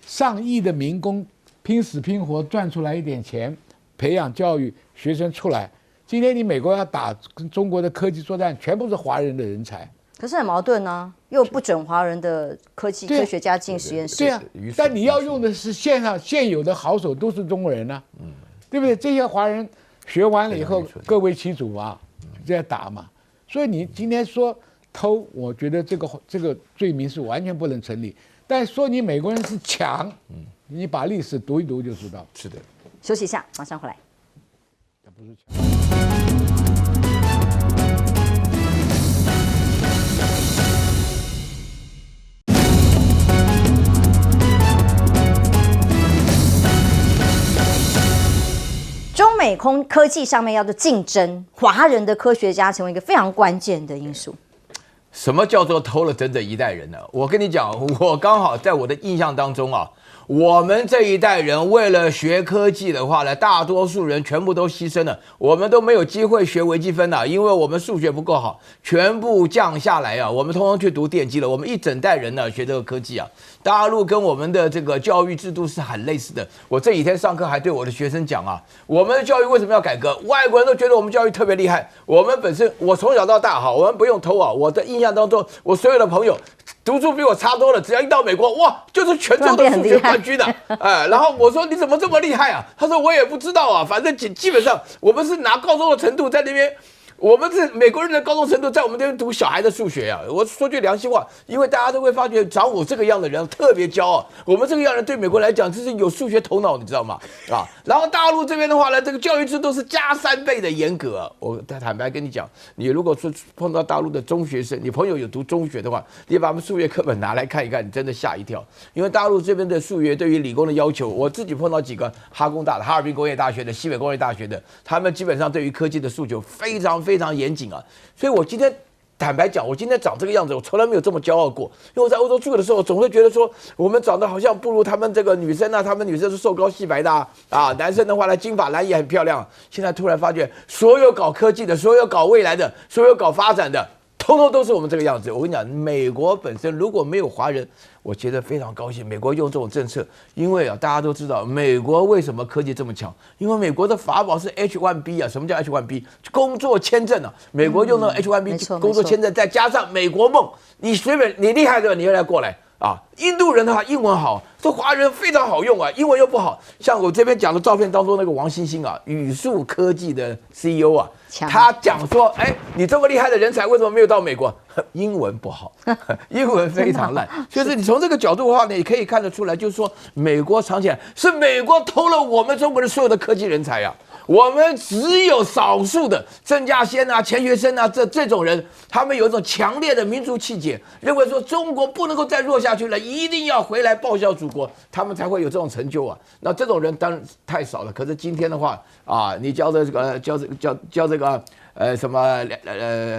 上亿的民工拼死拼活赚出来一点钱，培养教育学生出来。今天你美国要打跟中国的科技作战，全部是华人的人才。可是很矛盾呢，又不准华人的科学家进实验室。对啊，但你要用的是现有的好手都是中国人啊，对不对？这些华人学完了以后各为其主嘛，这样打嘛。所以你今天说偷，我觉得这个罪名是完全不能成立。但说你美国人是强，你把历史读一读就知道。是的。休息一下，马上回来。中美科技上面要做竞争，华人的科学家成为一个非常关键的因素。什么叫做偷了整整一代人呢？我跟你讲，我刚好在我的印象当中啊，我们这一代人为了学科技的话呢，大多数人全部都牺牲了，我们都没有机会学微积分了，因为我们数学不够好，全部降下来啊，我们通通去读电机了。我们一整代人呢学这个科技啊，大陆跟我们的这个教育制度是很类似的。我这几天上课还对我的学生讲啊，我们的教育为什么要改革？外国人都觉得我们教育特别厉害，我们本身我从小到大哈，我们不用偷啊，我的印象当中，我所有的朋友读书比我差多了，只要一到美国，哇，就是全州的数学冠军的，哎，然后我说你怎么这么厉害啊？他说我也不知道啊，反正基本上我们是拿高中的程度在那边。我们是美国人的高中程度，在我们这边读小孩的数学啊。我说句良心话，因为大家都会发觉，长我这个样的人特别骄傲。我们这个样的人对美国来讲，就是有数学头脑，你知道吗？啊，然后大陆这边的话呢，这个教育制度是加3倍的严格啊。我坦白跟你讲，你如果说碰到大陆的中学生，你朋友有读中学的话，你把我们数学课本拿来看一看，你真的吓一跳。因为大陆这边的数学对于理工的要求，我自己碰到几个哈工大的、哈尔滨工业大学的、西北工业大学的，他们基本上对于科技的诉求非常严谨啊，所以我今天坦白讲，我今天长这个样子，我从来没有这么骄傲过。因为我在欧洲住的时候，总会觉得说，我们长得好像不如他们这个女生啊，他们女生是瘦高细白的啊，男生的话呢，金发蓝眼很漂亮。现在突然发觉，所有搞科技的，所有搞未来的，所有搞发展的，通通都是我们这个样子。我跟你讲，美国本身如果没有华人，我觉得非常高兴。美国用这种政策，因为啊，大家都知道美国为什么科技这么强，因为美国的法宝是 H1B 啊。什么叫 H1B？ 工作签证啊。美国用的 H1B 工作签证，再加上美国梦，你随便你厉害的，你就来过来啊。印度人的话英文好，这华人非常好用啊，英文又不好。像我这边讲的照片当中那个王星星啊，宇树科技的 CEO 啊，他讲说，哎，你这么厉害的人才，为什么没有到美国？英文不好，英文非常烂。所以你从这个角度的话，你可以看得出来，就是说美国长期是美国偷了我们中国的所有的科技人才啊。我们只有少数的郑稼先啊、钱学森啊这种人，他们有一种强烈的民族气节，认为说中国不能够再弱下去了，一定要回来报效祖国，他们才会有这种成就啊。那这种人当然太少了。可是今天的话啊，你教这个这个什么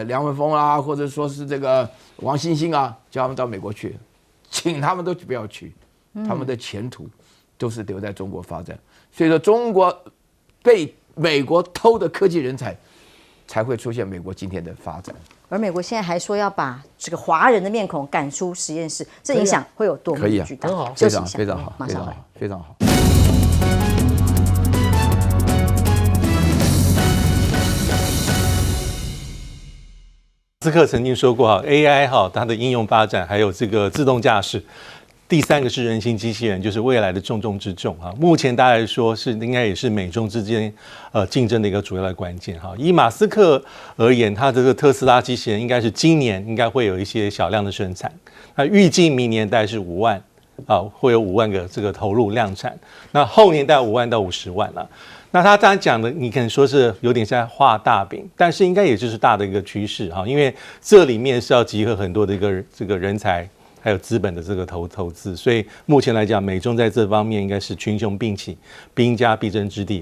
梁文峰啊，或者说是这个王星星啊，叫他们到美国去，请他们都不要去，他们的前途都是留在中国发展。所以说中国被美国偷的科技人才，才会出现美国今天的发展。而美国现在还说要把这个华人的面孔赶出实验室，这影响会有多么巨大？很好，非常好，马上来，非常好。斯克曾经说过哈 ，AI 哈它的应用发展，还有这个自动驾驶。第3个是人形机器人，就是未来的重中之重哈。目前大家来说是应该也是美中之间竞争的一个主要的关键哈。以马斯克而言，他这个特斯拉机器人应该是今年应该会有一些小量的生产，那预计明年大概是5万啊，会有5万个这个投入量产，那后年大概5万到50万了。那他当然讲的，你可能说是有点像画大饼，但是应该也就是大的一个趋势哈，因为这里面是要集合很多的一个这个人才。还有资本的这个投资，所以目前来讲，美中在这方面应该是群雄并起，兵家必争之地。